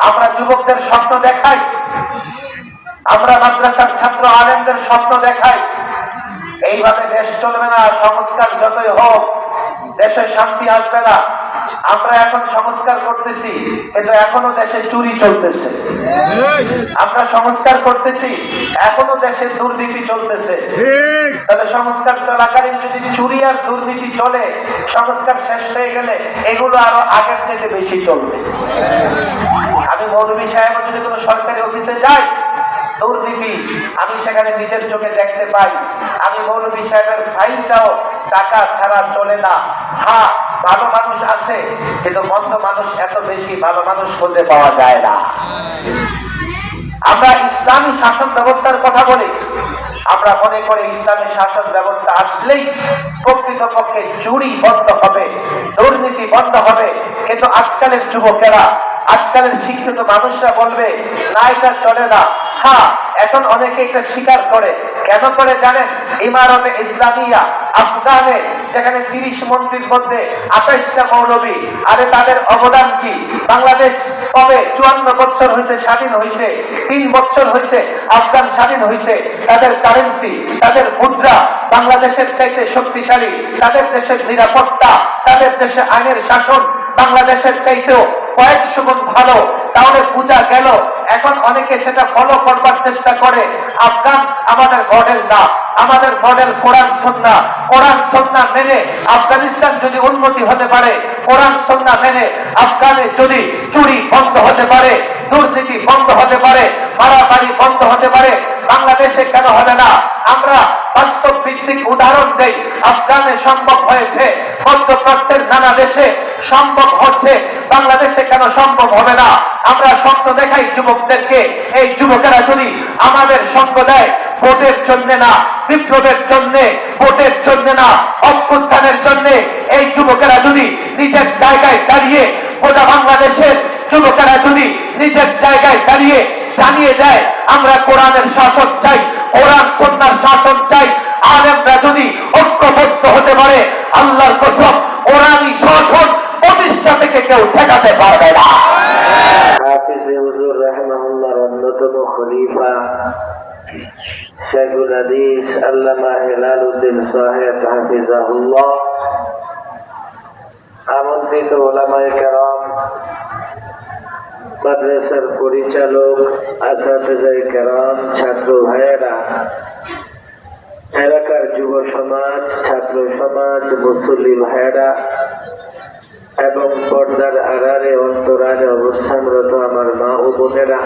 আমরা যুবকদের স্বপ্ন দেখাই, আমরা মাদ্রাসার ছাত্র আলেমদের স্বপ্ন দেখাই। এইভাবে দেশ চলবে না। সংস্কার যতই হোক দেশে শান্তি আসবে না। আমরা এখন সংস্কার করতেছি, কিন্তু এখনো দেশে চুরি চলতেছে। আমরা সংস্কার করতেছি, এখনো দেশে দুর্নীতি চলতেছে। তাহলে সংস্কার চলাকালীন যদি চুরি আর দুর্নীতি চলে, সংস্কার শেষ হয়ে গেলে এগুলো আরো আগের থেকে বেশি চলবে। আমি মৌলভী সাহেব যদি কোনো সরকারি অফিসে যাই, দুর্নীতি আমি সেখানে নিজের চোখে দেখতে পাই। আমি মৌলভী সাহেবের ফাইলটাও টাকা ছাড়া চলে না। হ্যাঁ, ভালো মানুষ আছে, কিন্তু মন্দ মানুষ এত বেশি ভালো মানুষ খুঁজে পাওয়া যায় না। আমরা ইসলামী শাসন ব্যবস্থার কথা বলি, আমরা মনে করি ইসলামী শাসন ব্যবস্থা আসলেই প্রকৃতপক্ষে চুরি বন্ধ হবে, দুর্নীতি বন্ধ হবে। কিন্তু আজকালের যুবকেরা, আজকালের শিক্ষিত মানুষরা বলবে না, এটা চলে না। হ্যাঁ, এখন অনেকে এটা স্বীকার করে। কেন করে জানেন? ইমারতে ইসলামিয়া আফগানে যেখানে 30 মন্ত্রীর মধ্যে 28টা মৌলবী, আরে তাদের অবদান কি? বাংলাদেশ কবে 54 বছর হয়েছে স্বাধীন হয়েছে, 3 বছর হয়েছে আফগান স্বাধীন হয়েছে। তাদের কারেন্সি, তাদের মুদ্রা বাংলাদেশের চাইতে শক্তিশালী, তাদের দেশের নিরাপত্তা, তাদের দেশে আইনের শাসন বাংলাদেশের চাইতেও কয়েকশো গুণ ভালো। তাহলে বোঝা গেল এখন অনেকে সেটা ফলো করবার চেষ্টা করে। আফগান আমাদের মডেল না, আমাদের মডেল কোরআন সুন্নাহ। কোরআন সুন্নাহ মেনে আফগানিস্তান যদি উন্নতি হতে পারে, কোরআন সুন্নাহ মেনে আফগানে যদি চুরি বন্ধ হতে পারে, দুর্নীতি বন্ধ হতে পারে, মারামারি বন্ধ হতে পারে, বাংলাদেশে কেন হবে না? আমরা বাস্তব ভিত্তিক উদাহরণ দেই। আফগানে সম্ভব হয়েছে, মধ্যপ্রাচ্যের নানা দেশে সম্ভব হচ্ছে, বাংলাদেশে কেন সম্ভব হবে না? আমরা স্বপ্ন দেখাই যুবকদেরকে। এই যুবকেরা যদি আমাদের সঙ্গ দেয়, ভোটের জন্য না, বিপ্লবের জন্য, ভোটের জন্য না, অভ্যুত্থানের জন্য, এই যুবকেরা যদি নিজের জায়গায় দাঁড়িয়ে, গোটা বাংলাদেশের যুবকেরা যদি নিজের জায়গায় দাঁড়িয়ে জানিয়ে দেয় আমরা কোরআনের শাসন চাই, কোরআন সুন্নাহর শাসন চাই, আলেমরা যদি ঐক্যবদ্ধ হতে পারে, আল্লাহর কসম কোরআনী শাসন প্রতিষ্ঠা থেকে কেউ ঠেকাতে পারবে না। হাফিজ হুজুর রাহিমাহুল্লাহর অন্যতম খলিফা শেখুল হাদিস আল্লামা হেলালউদ্দিন সাহেব হাফিজাহুল্লাহ, আমন্ত্রিত ওলামায়ে কেরাম, মাদ্রাসার পরিচালক, আসাতিজায়ে কেরাম, ছাত্র ভাইয়েরা, এলাকার যুব সমাজ, ছাত্র সমাজ, মুসল্লি ভাইয়েরা এবং পর্দার আড়ালে অন্তরালে অবস্থানরত আমার মা ও বোনেরা,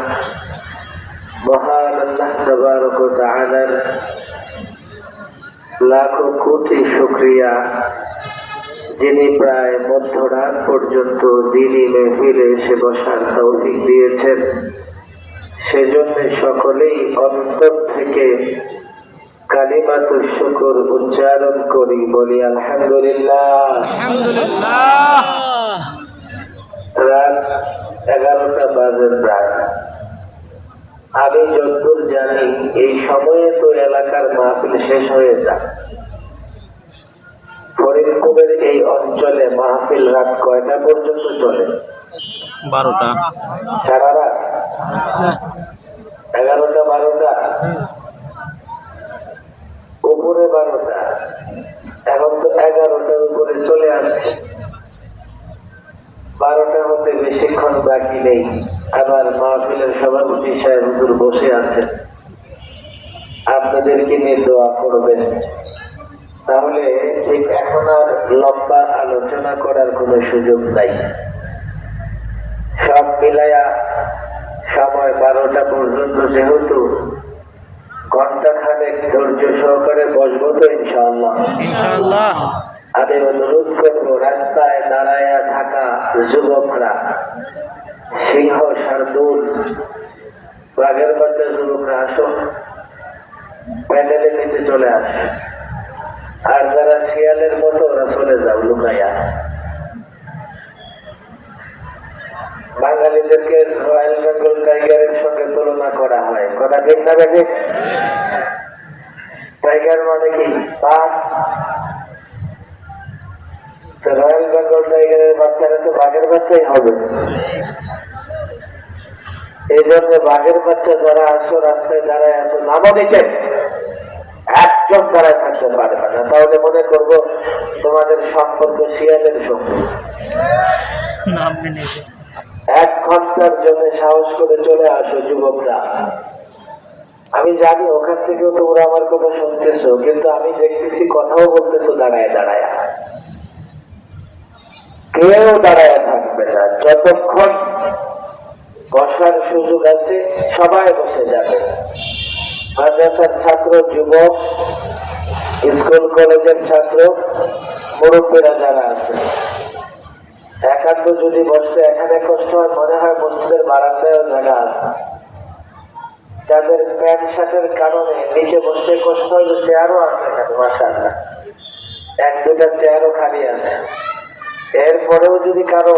মহান আল্লাহ তাবারক ওয়া তাআলার লাখো কোটি শুকরিয়া, যিনি প্রায় মধ্যরাত পর্যন্ত দ্বীনি মেহফিলে এসে বসার তৌফিক দিয়েছেন। সেজন্য সকলেই অন্তর থেকে কালিমাতুশ শুকর উচ্চারণ করি, বলি আলহামদুলিল্লাহ। রাত 11টা বাজে প্রায়। আমি যতদূর জানি এই সময়ে তো এলাকার মাহফিল শেষ হয়ে যায়। ফরিদপুরের এই অঞ্চলে মাহফিল রাত কয়টা পর্যন্ত চলে? 12টা। সারা রাত 11টা 12টা, উপরে 12টা, এখন তো 11টার উপরে চলে আসছে। 12টা হতে বেশিক্ষণ বাকি নেই। আবার মাহফিলের সভাপতি সাহেব হুজুর বসে আছেন, আপনাদেরকে নিয়ে দোয়া করবেন। তাহলে ঠিক এখন আর লম্বা আলোচনা করার কোনো সুযোগ নাই। সব মিলাইয়া সময় 12টা পর্যন্ত, যেহেতু ঘন্টা খানেক ধৈর্য সহকারে বসবো তো ইনশাআল্লাহ। আমি অনুরোধ করবো রাস্তায় দাঁড়ায়া থাকা যুবকরা, সিংহ শার্দুল বাঘের বাচ্চা যুবকরা আসো, প্যান্ডেলের নিচে চলে আস। আর যারা শিয়ালের মতো ওরা চলে যাও লুকাইয়া। বাঙালিদেরকে রয়্যাল বেঙ্গল টাইগারের সঙ্গে তুলনা করা হয়, কথা ঠিক না বেঠিক? টাইগার মানে কি? বাঘ। রয়্যাল বেঙ্গল টাইগারের বাচ্চারা তো বাঘের বাচ্চাই হবে। এই জন্য বাঘের বাচ্চা যারা আসো, রাস্তায় দাঁড়ায় আসো, নামও নিচে, একজন দাঁড়ায় থাকতে পারবে না, তাহলে মনে করবো তোমাদের সম্পর্ক শিয়ালের সঙ্গে। 1 ঘন্টার জন্য সাহস করে চলে আসো যুবকরা। আমি জানি ওখান থেকেও তোমরা আমার কথা শুনতেছো, কিন্তু আমি দেখতেছি কথাও বলতেছো দাঁড়ায় দাঁড়ায়। কেউ দাঁড়ায় থাকবে না, যতক্ষণ বসার সুযোগ আছে সবাই বসে যাবে। মাদ্রাসার ছাত্র, যুবক, স্কুল কলেজের ছাত্র, মুরব্বীরা যারা আছে, একান্ত যদি বসতে এখানে কষ্ট হয়, মনে হয় মসজিদের বারান্দায়ও জায়গা আছে। যাদের প্যান্ট শার্টের কারণে নিচে বসতে কষ্ট হয়, চেয়ারও আছে এখানে, মাশাআল্লাহ 1-2টা চেয়ারও খালি আছে। এরপরেও যদি কারো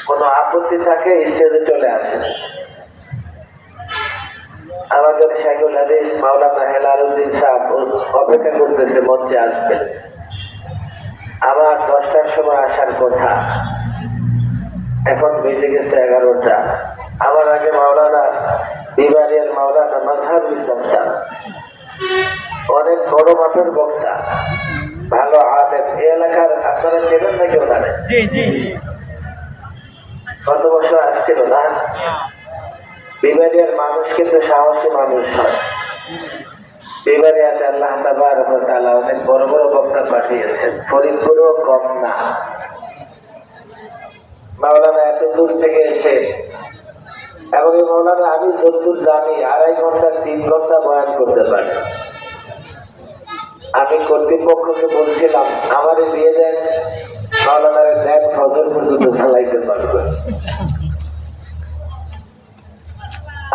কোনো আপত্তি থাকে স্টেজে চলে আসে। আমাদের শাইখুল হাদিস মাওলানা হেলালুদ্দিন সাহেব অপেক্ষা করতেছে, মঞ্চে আসবে। আমার 10টার সময় আসার কথা, এখন বেজে গেছে 11টা। আমার আগে মাওলানা বিবারিয়ার মাওলানা মাজহারুল ইসলাম সাহেব, অনেক বড় মাপের বক্তা, ভালো আলেম। এই এলাকার আপনারা চেনেন নাকি ওখানে? কত বছর আসছিল না? বিবারিয়ার মানুষ কিন্তু সাহসী মানুষ হয়। বিবারিয়াতে আল্লাহ তাবারক ওয়া তাআলা অনেক বড় বড় বক্তা পাঠিয়েছেন, ফরিদপুরেও কম না। মাওলানা এত দূর থেকে এসে, এবং এই মাওলানা আমি যতদূর জানি 2.5 ঘন্টা 3 ঘন্টা বয়ান করতে পারে। আমি কর্তৃপক্ষকে বলছিলাম আমারে দিয়ে দেন, মাওলানারে দেন, ফজর পর্যন্ত চালাইতে পারবে।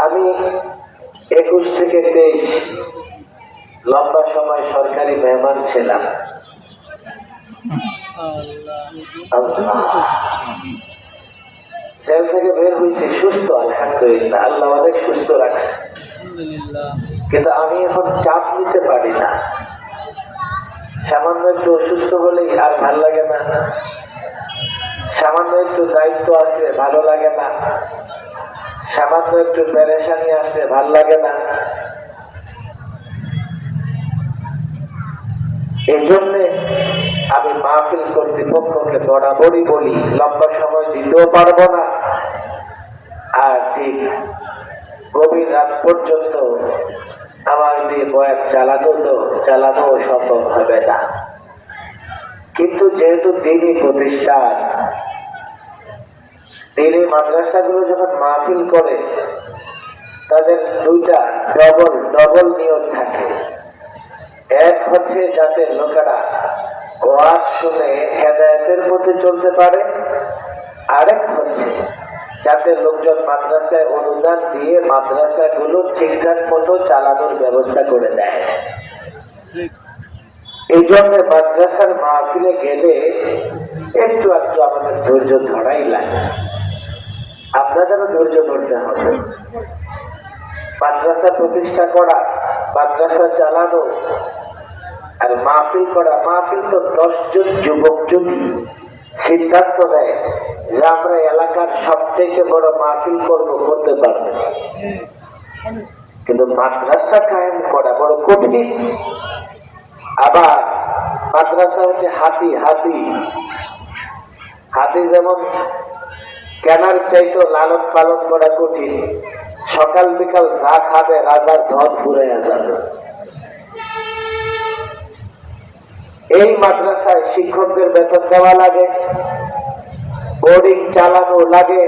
আমি 21 থেকে 23 লম্বা সময় সরকারি মেহমান ছিলাম। জেল থেকে বের হয়েছি সুস্থ, আলহামদুলিল্লাহ, আল্লাহ অনেক সুস্থ রাখছে। কিন্তু আমি এখন চাপ নিতে পারি না। সামান্য একটু অসুস্থ হলেই আর ভালো লাগে না, সামান্য একটু দায়িত্ব আসলে ভালো লাগে না, সামান্য একটু পেরেশানি আসলে ভালো লাগে না। এই জন্যে আমি মাহফিল কর্তৃপক্ষকে বরাবরই বলি, লম্বা সময় দিতেও পারবো না, আর ঠিক গভীর রাত পর্যন্ত আমার দিয়ে বয়ান চালানো সম্ভব হবে না। কিন্তু যেহেতু দিনই প্রতিষ্ঠান, দিনই মাদ্রাসাগুলো যখন মাহফিল করে, তাদের 2টা ডবল নিয়ত থাকে। এক হচ্ছে যাতে লোকেরা ওয়াজ শুনে হেদায়েতের মধ্যে চলতে পারে, আরেক হচ্ছে যাতে লোকজন মাদ্রাসায় অনুদান দিয়ে মাদ্রাসাগুলো ঠিকঠাক মতো চালানোর ব্যবস্থা করে দেয়। এই জন্য মাদ্রাসার মাহফিলে গেলে একটু আমাদের ধৈর্য ধরাই লাগে। আপনাদেরও ধৈর্য ধরতে হবে। মাদ্রাসা প্রতিষ্ঠা করা, মাদ্রাসা চালানো আর মাহফিল করা। মাহফিল তো 10 জন যুবক যদি সিদ্ধান্ত নেয় যে আমরা এলাকার সবথেকে বড় মাহফিল করতে পারবে, কিন্তু মাদ্রাসা কায়েম করা বড় কঠিন। আবার মাদ্রাসা হচ্ছে হাতি যেমন কেনার চাইতো লালন পালন করা কঠিন, সকাল বিকাল যা খাবে রাজার ধন ফুরাইয়া যাবে। এই মাদ্রাসায় শিক্ষকদের বেতন দেওয়া লাগে, বোর্ডিং চালানো লাগে,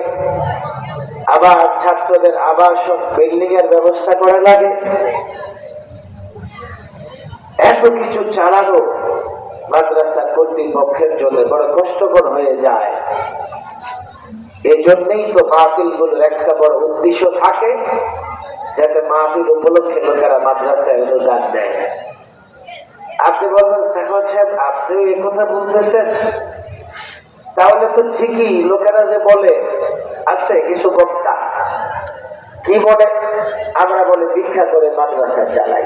আবার ছাত্রদের আবাসন বিল্ডিং এর ব্যবস্থা করা লাগে। এত কিছু চালানো মাদ্রাসা কর্তৃপক্ষের জন্য বড় কষ্টকর হয়ে যায়। এই জন্যই তো মাহফিল গুলোর একটা বড় উদ্দেশ্য থাকে, যাতে মাহফিল উপলক্ষে লোকেরা মাদ্রাসায় অনুদান দেয়। আপনি বলবেন সাহেব আপনিও এই কথা বলতেছেন, তাহলে তো ঠিকই। লোকেরা যে বলে আছে কিছু বক্তা কি বলে, আমরা বলে ভিক্ষা করে মাদ্রাসা চালাই,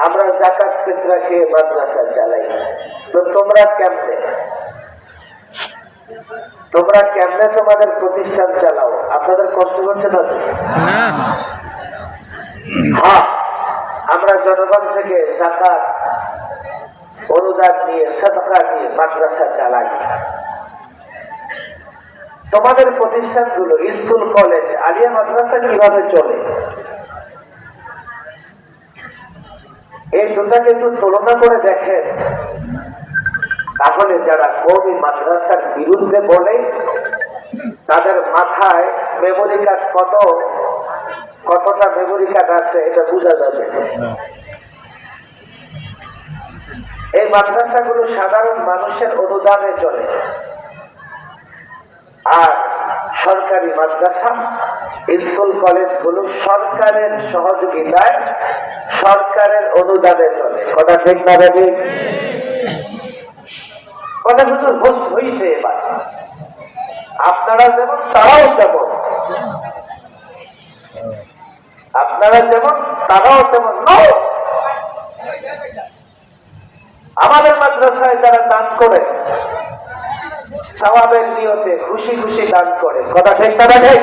আমরা যাকাত ফিতরা খেয়ে মাদ্রাসা চালাই। তো তোমরা কেমনে? তোমরা কেমনে তোমাদের প্রতিষ্ঠান চালাও? আপনাদের কষ্ট হচ্ছে না তো? হ্যাঁ, আমরা জনগণ থেকে যাকাত অনুদান নিয়ে সাদকা নিয়ে মাদ্রাসা চালাই। তোমাদের প্রতিষ্ঠানগুলো স্কুল কলেজ আলিয়া মাদ্রাসা কিভাবে চলে? এই দুটাকে একটু তুলনা করে দেখেন, তাহলে যারা কওমি মাদ্রাসার বিরুদ্ধে বলে তাদের মাথায় মেমোরি কার্ড কতটা মেমোরি কার্ড আছে এটা বোঝা যাবে। এই মাদ্রাসাগুলো সাধারণ মানুষের অনুদানে চলে, আর সরকারি মাদ্রাসা স্কুল কলেজগুলো সরকারের সহযোগিতায় সরকারের অনুদানে চলে। কথা ঠিক না ঠিক? কথা হুজুর বুঝ হইছে এবার। আপনারা যেমন তারাও তেমন, আপনারা যেমন তারাও তেমন। আমাদের মাদ্রাসায় যারা দান করে সওয়াবের নিয়তে খুশি খুশি দান করে। কথা ঠিক না ঠিক?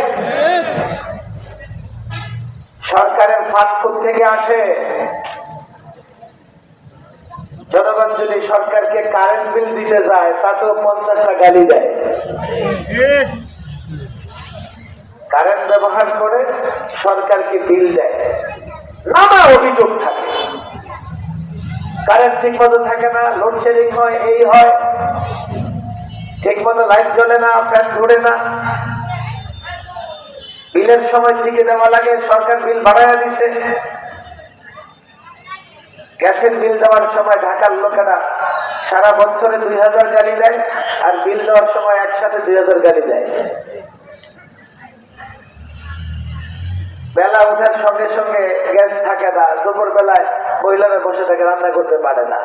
সরকারের ফান্ড থেকে আসে। জনগণ যদি সরকারকে কারেন্ট বিল দিতে যায় তাতেও 50টা গালি দেয়। কারেন্ট ব্যবহার করে সরকারকে বিল দেয়, নানা অভিযোগ থাকে। কারেন্ট ঠিক মতো থাকে না, লোডশেডিং হয়, এই হয়, ঠিক মতো লাইট জ্বলে না, ফ্যান ঘুরে না, বিলের সময় চিকে দেওয়া লাগে, সরকার বিল বাড়াইয়া দিছে। গ্যাসের বিল দেওয়ার সময় ঢাকার লোকেরা সারা বছরে 2000 গালি দেয়, আর বিল দেওয়ার সময় একসাথে 2000 গালি দেয়। বেলা ওঠার সঙ্গে সঙ্গে গ্যাস থাকে না, দুপুর বেলায় মহিলারা বসে থাকে, রান্না করতে পারে না।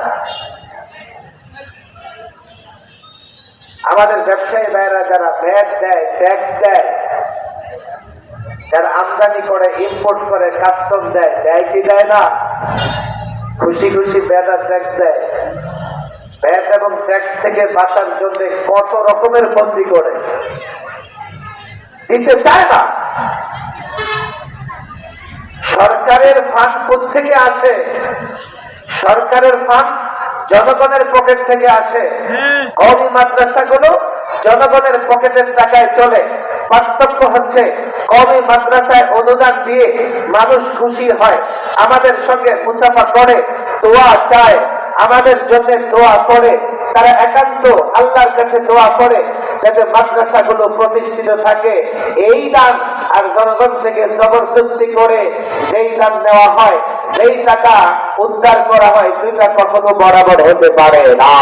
আমাদের ব্যবসায়ী ভাইয়েরা যারা ভ্যাট দেয়, ট্যাক্স দেয়, যারা আমদানি করে, ইম্পোর্ট করে, কাস্টম দেয়, দেয় কি দেয় না? খুশি খুশি ভ্যাট আর ট্যাক্স দেয়। ভ্যাট এবং ট্যাক্স থেকে বাঁচার জন্য কত রকমের বন্দি করে, দিতে চায় না। সরকারের ফান্ড থেকে আসে, সরকারের ফান্ড জনগণের পকেট থেকে আসে। কওমি মাদ্রাসাগুলো জনগণের পকেটের টাকায় চলে। পার্থক্য হচ্ছে কওমি মাদ্রাসায় অনুদান দিয়ে মানুষ খুশি হয়, আমাদের সঙ্গে মুসাফা করে, দোয়া চায়, আমাদের জন্য দোয়া করে। তারা একান্ত আল্লাহর কাছে দোয়া করে যাতে মাদ্রাসাগুলো প্রতিষ্ঠিত থাকে। এই দান আর জনগণ থেকে জবরদস্তি করে যেই দান নেওয়া হয়, যেই টাকা উদ্ধার করা হয়, দুইটা কখনো বরাবর হতে পারে না।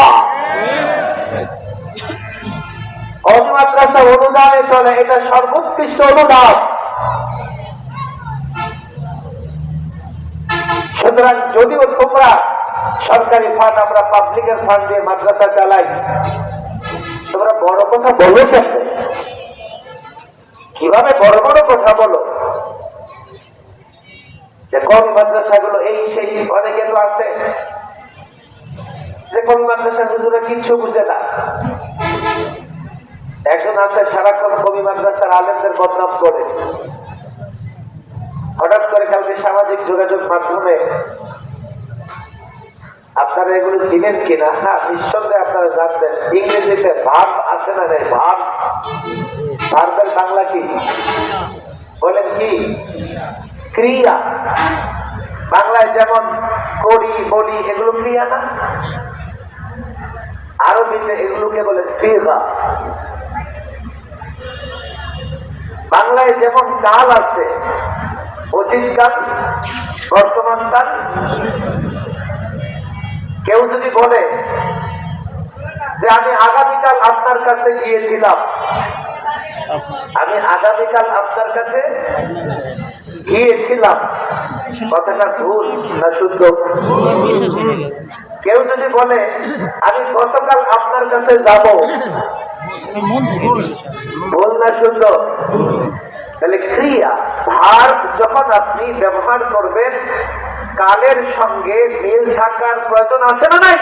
কওমি মাদ্রাসা অনুদানে চলে, এটা সর্বোৎকৃষ্ট অনুদান। সুতরাং যদিও তোমরা সরকারি ফান্ড, আমরা পাবলিকের ফান্ড দিয়ে মাদ্রাসা চালাই, তোমরা বড় কথা বলো কেন? কিভাবে বড় বড় কথা বলো যে কওমি মাদ্রাসাগুলো এই সেই? অনেকে তো আছে যে কওমি মাদ্রাসা হুজুরা কিচ্ছু বুঝে না। একজন আছে সারাক্ষণ কওমি মাদ্রাসার আলেমদের বদনাম করে। হঠাৎ করে কালকে সামাজিক যোগাযোগ মাধ্যমে, আপনারা এগুলো চিনেন কিনা? হ্যাঁ, নিঃসন্দেহে আপনারা জানবেন। ইংরেজিতে ভাব আছে না নেই? ভাব, ভার্বের বাংলা কি বলেন? কি? ক্রিয়া। বাংলায় যেমন করি, বলি, এগুলো ক্রিয়া না? আরবিতে এগুলোকে বলে সিগা। বাংলায় যেমন কাল আছে, অতীত কাল, বর্তমান কাল। কেউ যদি বলে যে আমি আগামীকাল আপনার কাছে গিয়েছিলাম, আমি আগামীকাল আপনার কাছে গিয়েছিলাম, কথাটা ভুল না শুদ্ধ? কেউ যদি বলে আমি গতকাল আপনার কাছে যাব, ভুল না শুদ্ধ? তাহলে ক্রিয়া, ভার্ব যখন আপনি ব্যবহার করবেন, কালের সঙ্গে মিল থাকার প্রয়োজন আছে না নাই?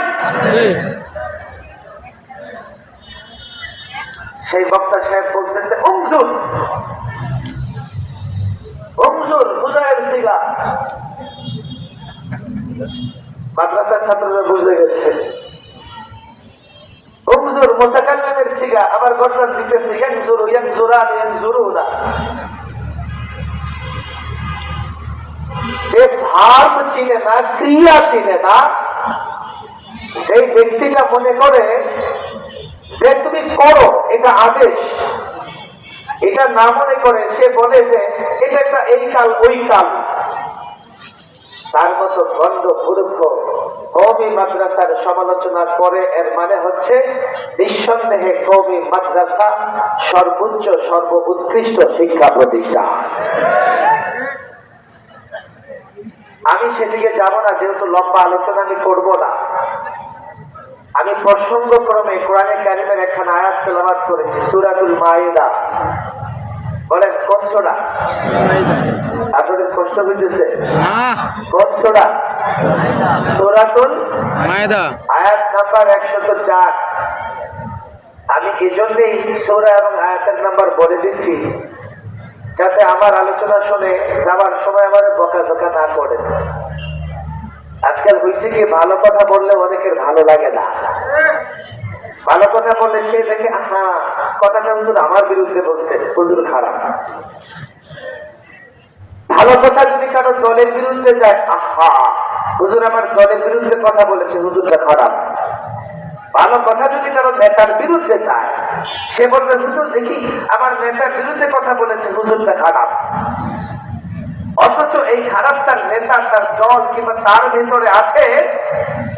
সেই বক্তা সাহেব বলতেছে উমজুর উমজুর বুঝায়ের সিগা। মাদ্রাসার ছাত্ররা বুঝে গেছে উমজুর মুতাকাল্লিমের সিগা, আবার গর্দান দিতেছে ইয়ানজুরু ইয়ানজুরান ইয়ানজুরুনা। যে ভাব চিনে না, ক্রিয়া চিনে না, সেই ব্যক্তিটা মনে করে যে তুমি করো, এটা আদেশ। এটা না মনে করে সে বলে যে এটা একটা এই কাল ওই কাল। তার মতো গণ্ড মূর্খ কওমি মাদ্রাসার সমালোচনা করে, এর মানে হচ্ছে নিঃসন্দেহে কওমি মাদ্রাসা সর্বোচ্চ সর্বোৎকৃষ্ট শিক্ষা প্রতিষ্ঠান। আমি সেদিকে যাব না, যেহেতু লম্বা আলোচনা আমি করব না। আমি প্রসঙ্গক্রমে কোরআনে কারিমের একখানা আয়াত তেলাওয়াত করেছি, সূরাতুল মাইদা। বলেন কোন সূরা? আপনাদের কষ্ট হইতেছে? কোন সূরা? সূরাতুল মাইদা, আয়াত নাম্বার 104। আমি এজন্যই সূরা এবং আয়াতের নাম্বার বলে দিচ্ছি, যাতে আমার আলোচনা শুনে যাবার সময় আমার বকাঝকা না করে। আজকাল হয়েছে কি, ভালো কথা বললে অনেকের ভালো লাগে না। ভালো কথা বললে সে দেখে হ্যাঁ কথাটা হুজুর আমার বিরুদ্ধে বলছে, হুজুর খারাপ। ভালো কথা যদি কারো দলের বিরুদ্ধে যায়, আহা হুজুর আমার দলের বিরুদ্ধে কথা বলেছে, হুজুরটা খারাপ। ভালো কথা যদি কারো নেতার বিরুদ্ধে যায়, সে বলবে হুজুর দেখি আমার নেতার বিরুদ্ধে কথা বলেছে, হুজুরটা খারাপ। অথচ এই খারাপ তার নেতা, তার দল কিংবা তার ভেতরে আছে,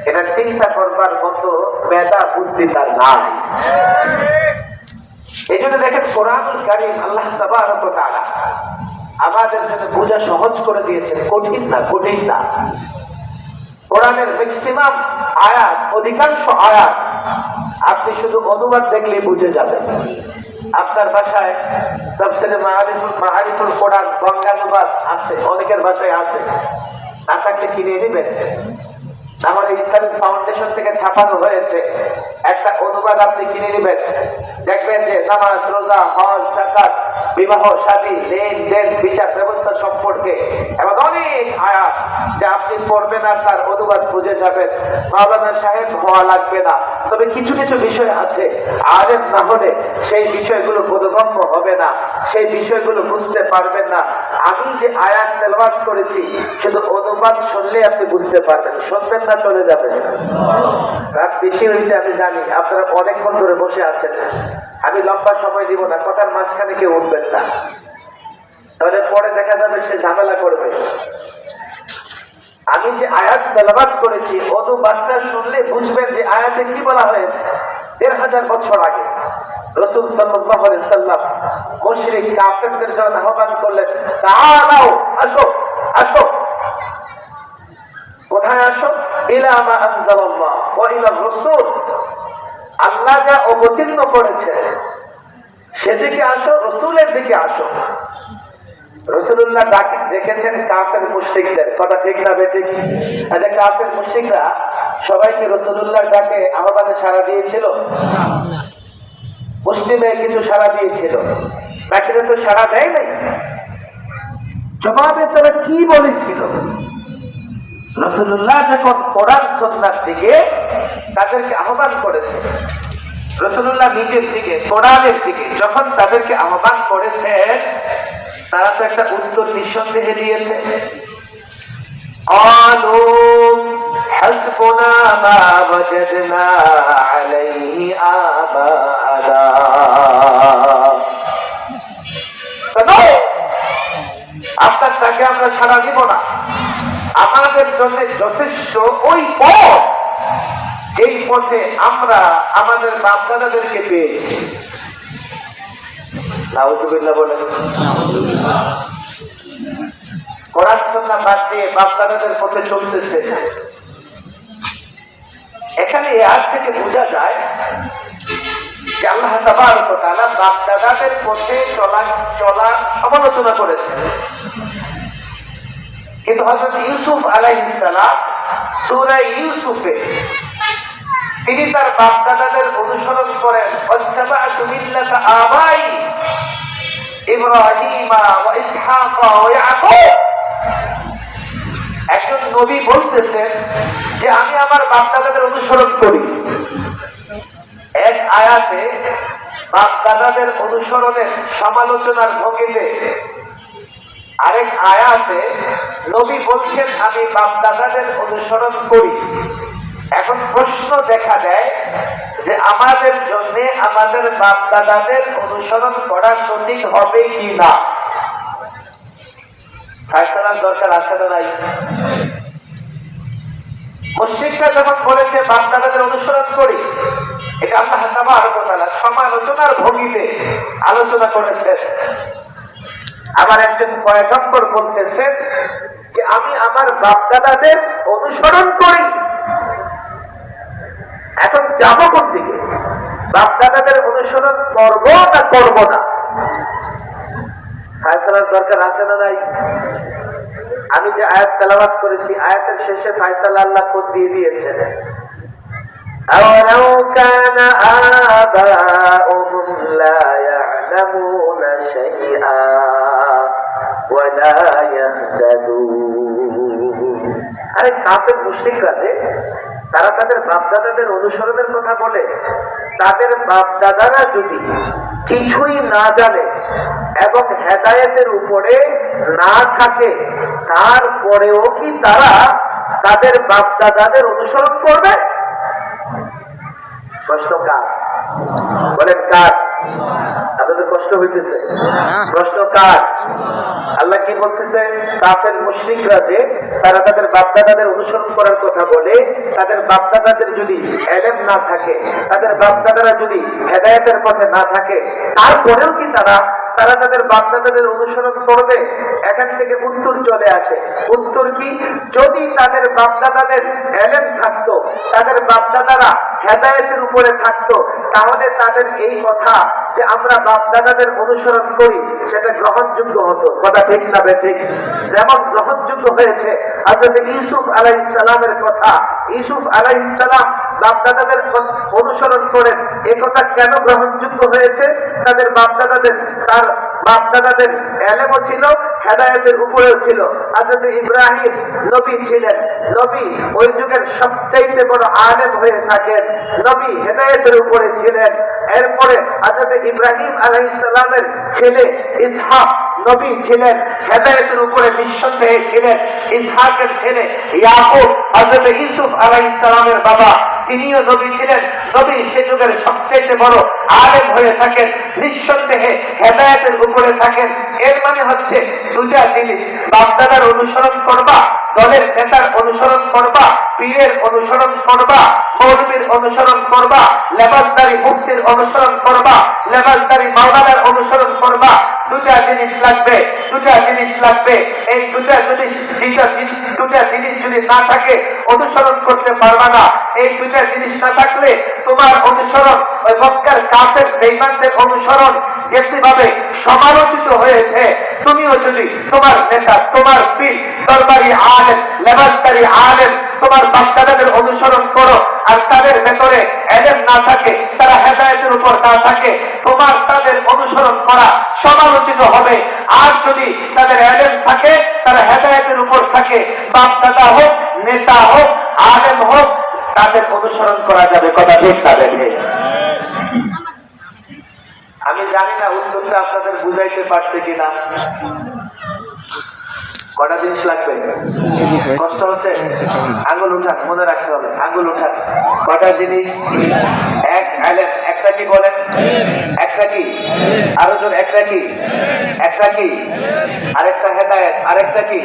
এটা চিন্তা করবার মতো মেধা বুদ্ধি তার নাই। এই জন্য দেখেন কোরআনুল কারীম আল্লাহ তাবারক ওয়া তাআলা আমাদের জন্য বোঝা সহজ করে দিয়েছেন, কঠিন না, কঠিন না। কোরআনের ম্যাক্সিমাম আয়াত, অধিকাংশ আয়াত আপনি শুধু অনুবাদ দেখলে বুঝে যাবেন। আপনার ভাষায় তাফসীরে মাআরিফুল কোরআন বঙ্গানুবাদ আছে, অনেকের ভাষায় আছে, না থাকলে কিনে নেবেন। আমাদের ইসলামিক ফাউন্ডেশন থেকে ছাপানো হয়েছে, একটা অনুবাদ আপনি কিনে নেবেন। দেখবেন যে নামাজ, রোজা, হজ, যাকাত, বিবাহ, শাদী, লেনদেন, বিচার ব্যবস্থা সম্পর্কে এবং অনেক আয়াত যা আপনি পড়বেন আর তার অনুবাদ বুঝে যাবেন। মাওলানা সাহেব হওয়া লাগবে না, তবে কিছু কিছু বিষয় আছে আলেম না হলে সেই বিষয়গুলো বোধগম্য হবে না, সেই বিষয়গুলো বুঝতে পারবেন না। আমি যে আয়াত তেলাওয়াত করেছি শুধু অনুবাদ শুনলে আপনি বুঝতে পারবেন, শুনবেন না চলে যাবেন। রাত বেশি হয়েছে আমি জানি, আপনারা অনেকক্ষণ ধরে বসে আছেন। আমি লম্বা সময় দিব না, কথার মাঝখানে কেউ উঠবেন না, তাহলে পরে দেখা যাবে সে ঝামেলা করবে। আমি যে আয়াত তেলাওয়াত করেছি অনুবাদটা শুনলে বুঝবেন যে আয়াতে কি বলা হয়েছে। ১,৫০০ বছর আগে রাসূল সাল্লাল্লাহু আলাইহি ওয়াসাল্লাম মুশরিক কাফেরদের জন্য আহ্বান করলেন, তাআলাও, আসো আসো। কোথায় আসো? ইলা মা আনজালাল্লাহ ওয়া ইলা রাসূল, আল্লাহ যা অবতীর্ণ করেছে সেদিকে আসো, রাসূলের দিকে আসো। রাসূলুল্লাহ ডাকে দেখেছেন কাফের মুশরিকদের, কথা ঠিক না বেঠিক? আচ্ছা, কাফের মুশরিকরা সবাইকে রাসূলুল্লাহর ডাকে আহ্বানে সাড়া দিয়েছিল? মুসলিমে কিছু সাড়া দিয়েছিল, বাকিরা তো সাড়া দেয় নাই। জবাবে তারা কি বলেছিল? রাসূলুল্লাহ যখন কোরআন সুন্নাহর দিকে তাদেরকে আহ্বান করেছে, রাসূলুল্লাহ নিজের দিকে কোরআনের দিকে যখন তাদেরকে আহ্বান করেছেন, তারা তো একটা উত্তর নিঃসন্দেহে দিয়েছে। ক্বালু হাসবুনা মা ওয়াজাদনা আলাইহি আবানা, আপনার তাকে আমরা সাড়া দিব না, আমাদের জন্য যথেষ্ট ওই পথ যেই পথে আমরা আমাদের বাপ দাদাদেরকে পেয়েছি। নাউযুবিল্লাহ বলেন। কোরআন সুন্নাহ বাদ দিয়ে বাপ দাদাদের পথে চলতেছে। এখানে এই আয়াত থেকে বোঝা যায় যে আল্লাহ তাবারক ওয়া তাআলা বাপ দাদাদের পথে চলার সমালোচনা করেছেন। কিন্তু হযরত ইউসুফ আলাইহিস সালাম সূরা ইউসুফে তিনি তার বাপ দাদাদের অনুসরণ করেন। ওয়াত্তাবা'তু মিল্লাতা আবাই ইব্রাহিম ওয়া ইসহাক ওয়া ইয়াকুব। একজন নবী বলতেছেন যে আমি আমার বাপ দাদাদের অনুসরণ করি। এক আয়াতে বাপ দাদাদের অনুসরণের সমালোচনার ভঙ্গিতে, আরেক আয়াতে নবী বলছেন আমি বাপ দাদাদের অনুসরণ করি। এখন প্রশ্ন দেখা দেয় যে আমাদের জন্য আমাদের বাপ দাদাদের অনুসরণ করা সঠিক হবে কি না? ফায়সালার দরকার আছে না নাই? মুশরিকরা যখন বলেছে বাপ দাদাদের অনুসরণ করি, এটা আল্লাহ তাবারক ওয়া তাআলা সমালোচনার ভঙ্গিতে আলোচনা করেছেন। আবার একজন পয়গম্বর বলতেছেন যে আমি আমার বাপ দাদাদের অনুসরণ করি। এখন যাবো কোন দিকে? বাপ দাদাদের অনুসরণ করবো না করবো না? ফায়সালার দরকার আছে না নাই? আমি যে আয়াত তেলাওয়াত করেছি, আয়াতের শেষে ফায়সালা আল্লাহ কোড দিয়ে দিয়েছেন। আওয়ালাউ কানা আবাউহুম লা ইয়ালামুনা শাইআ ওয়া লা ইয়াহতাদুন। আরে কাফের মুশরিকরা যে তারা তাদের বাপ দাদাদের অনুসরণের কথা বলে, তাদের বাপ দাদারা যদি কিছুই না জানে এবং হেদায়েতের উপরে না থাকে, তারপরেও কি তারা তাদের বাপ দাদাদের অনুসরণ করবে? প্রশ্ন কার? বলেন কার? আপনাদের কষ্ট হইতেছে? প্রশ্ন কার? আল্লাহ কি বলতেছে? কাফের মুশরিকরা যে তারা তাদের বাপ দাদাদের অনুসরণ করার কথা বলে, তাদের বাপ দাদাদের যদি ইলম না থাকে, তাদের বাপ দাদারা যদি হেদায়েতের পথে না থাকে, তারপরেও কি তারা তাদের বাপ দাদাদের অনুসরণ করবে? এখান থেকে উত্তর চলে আসে। উত্তর কি? যদি তাদের বাপ দাদাদের ইলম থাকতো, তাদের বাপ দাদারা হেদায়েতের উপরে থাকতো, তাহলে তাদের এই কথা যে আমরা বাপ দাদাদের অনুসরণ করি সেটা গ্রহণযোগ্য হতো। কথা ঠিক না ঠিক? যেমন গ্রহণযোগ্য হয়েছে হযরত ইউসুফ আলাইহিস সালামের কথা। ইউসুফ আলাইহিস সালাম বাপ দাদাদের অনুসরণ করেন, এই কথা কেন গ্রহণযোগ্য হয়েছে? তাদের বাপ দাদাদের ইলমও ছিল, হেদায়েতের উপরেও ছিল। হযরত ইব্রাহিম নবী ছিলেন, নবী ওই যুগের সবচাইতে বড় আলেম হয়ে থাকেন, নবী হেদায়েতের উপরে ছিলেন। এরপরে হযরত ইব্রাহিম আলাইহিস সালামের ছেলে ইসহাক নবী ছিলেন, হেদায়েতের উপরে নিঃসন্দেহে ছিলেন। ইসহাকের ছেলে ইয়াকুব হযরত ইউসুফ আলাইহিস সালামের বাবা, তিনিও নবী ছিলেন, নবী সে যুগের সবচেয়ে বড় আলেম হয়ে থাকেন, নিঃসন্দেহে হেদায়েতের উপরে থাকেন। এর মানে হচ্ছে দুটা জিনিস, বাপ দাদার অনুসরণ করবা, দলের নেতার অনুসরণ করবা, পীরের অনুসরণ করবা, মৌলবীর অনুসরণ করবা, লেবাসদারি মুফতির অনুসরণ করবা, লেবাসদারি মাওলানার অনুসরণ করবা। দুটা জিনিস লাগবে, দুটা জিনিস লাগবে। এই দুটা জিনিস যদি না থাকে অনুসরণ করতে পারবা না। এই দুটা জিনিস না থাকলে তোমার অনুসরণ ওই মক্কার কাফের বেঈমানদের অনুসরণ যেভাবে সমালোচিত হয়েছে, তুমিও যদি তোমার নেতা, তোমার পীর, দরবারি আলেম, লেবাসদারি আলেম, তোমার বাপ দাদাদের অনুসরণ করো আর তাদের ভেতরে ইলম না থাকে, তারা হেদায়েতের উপর না থাকে, তোমার তাদের অনুসরণ করা সমালোচিত হবে। আর যদি তাদের ইলম থাকে, তারা হেদায়েতের উপর থাকে, বাপ দাদা হোক, নেতা হোক, আলেম হোক, তাদের অনুসরণ করা যাবে। কথা ঠিক না দেখে? আমি জানি না উত্তরটা আপনাদের বুঝাইতে পারছে কিনা। কটা জিনিস লাগবে? কষ্ট হচ্ছে? আঙ্গুল উঠান, মনে রাখতে হবে, আঙ্গুল উঠান। কটা জিনিস? এক ইলম, একটা কি বলেন? একটা কি? আরো জন, একটা কি? একটা কি? আরেকটা হেদায়েত, আরেকটা কি?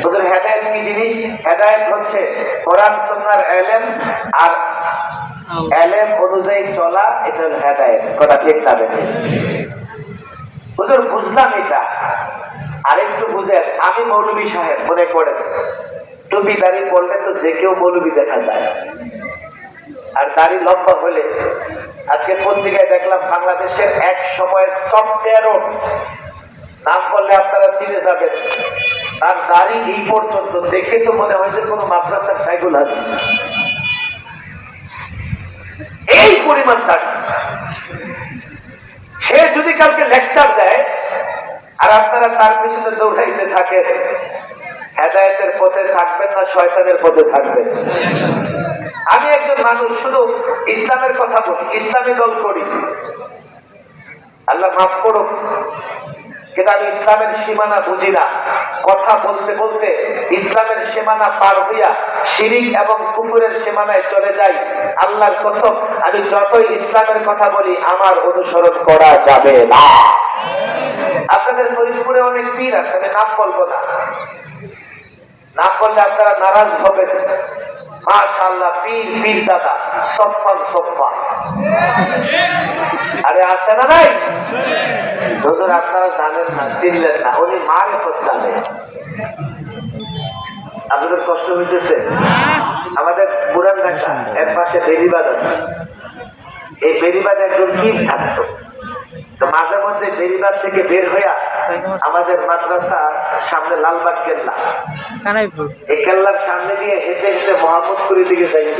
ওদের হেদায়েত কি জিনিস? হেদায়েত হচ্ছে কোরআন সুন্নাহর ইলম আর ইলম অনুযায়ী চলা, এটা হলো হেদায়েত। কথা ঠিক না দেখে? হুজুর বুঝলাম এটা, আরেকটু বুঝেন। আমি মৌলভী সাহেব মনে করেন, টুপি দাড়ি পড়লে তো যে কেউ মৌলভী দেখা যায়, আর দাড়ি লম্বা হলে, আজকে পত্রিকায় দেখলাম বাংলাদেশের এক সময়ের টপ 13 নাম করলে আপনারা চিনে যাবেন, আর দাড়ি এই পর্যন্ত, দেখে তো মনে হয় যে কোনো মাদ্রাসার সাইকুল আছে। পরিমাণ দাড়ি। সে যদি কালকে লেকচার দেয় আর আপনারা তার পিছনে দৌড়াইতে থাকেন, হেদায়েতের পথে থাকবেন না শয়তানের পথে থাকবেন? আমি একজন মানুষ, শুধু ইসলামের কথা বলি, ইসলামী দল করি, আল্লাহ মাফ করুক, কিন্তু আমি ইসলামের সীমানা বুঝি না। কথা বলতে বলতে ইসলামের সীমানা পার হইয়া শিরিক এবং কুফুরের সীমানায় চলে যাই। আল্লাহর কসম, আমি যতই ইসলামের কথা বলি আমার অনুসরণ করা যাবে না। আপনাদের ফরিদপুরে অনেক পীর আছে, আমি নাম বলবো না, নাম বললে আপনারা নারাজ হবেন। মাশাআল্লাহ, পীর পীরজাদা সফান সফা, আরে আছে না নাই? হুজুর আপনারা জানেন না, চিনলেন না, উনি মারিফত জানে। আপনাদের কষ্ট হইতেছে? আমাদের পুরান ঢাকা এর পাশে বেরিবাদ আছে, এই বেরিবাদ একজন পীর থাকতো। তো মাঝে মধ্যে বেরিবাদ থেকে বের হইয়া আমাদের মাদ্রাসার সামনে লালবাগ কেল্লা, এই কেল্লার সামনে দিয়ে হেঁটে হেঁটে মোহাম্মদপুরের দিকে যাইত,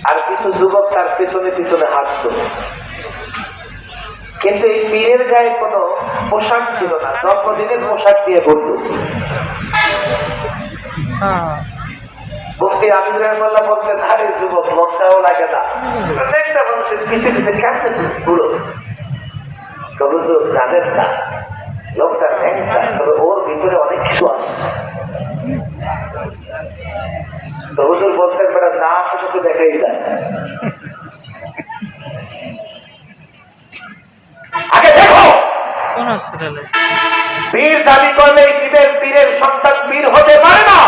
আর কিছু যুবক তার পেছনে পিছনে হাঁটত। কিন্তু এই পীরের গায়ে কোনো পোশাক ছিল না, জন্মদিনের পোশাক দিয়ে ঘুরত। মুফতি আমির রহমাল্লাহ বলতেন, আরে যুবক লজ্জাও লাগে না, একটা মানুষের পিছিয়ে পিছিয়ে কেমন ঘুরো? তো হুজুর জানেন না, লোকটা ন্যাংটা, তবে ওর ভিতরে অনেক কিছু আছে। তো হুজুর বলতেন, বেটা যা আছে শুধু দেখাই যায়, আগে দেখো। পীর দাবি করলে পীরের সন্তান পীর হতে পারে না।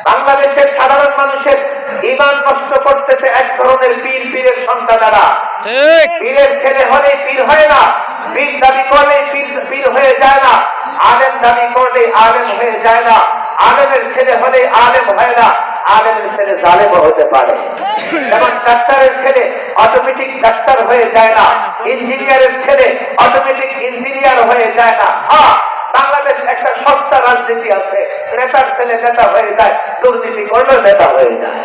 বাংলাদেশের সাধারণ মানুষের ঈমান নষ্ট করতেছে এক ধরনের পীরের সন্তানেরা। পীরের ছেলে হলে পীর হয় না, পীর দাবি করলে পীর হয়ে যায় না, আলেম দাবি করলে আলেম হয়ে যায় না, আলেমের ছেলে হলে আলেম হয় না, আলেমের ছেলে জালেমও হতে পারে। যেমন ডাক্তারের ছেলে অটোমেটিক ডাক্তার হয়ে যায় না, ইঞ্জিনিয়ারের ছেলে অটোমেটিক ইঞ্জিনিয়ার হয়ে যায় না। বাংলাদেশ একটা সস্তা রাজনীতি আছে, নেতার ছেলে নেতা হয়ে যায়, দুর্নীতি করলেও নেতা হয়ে যায়।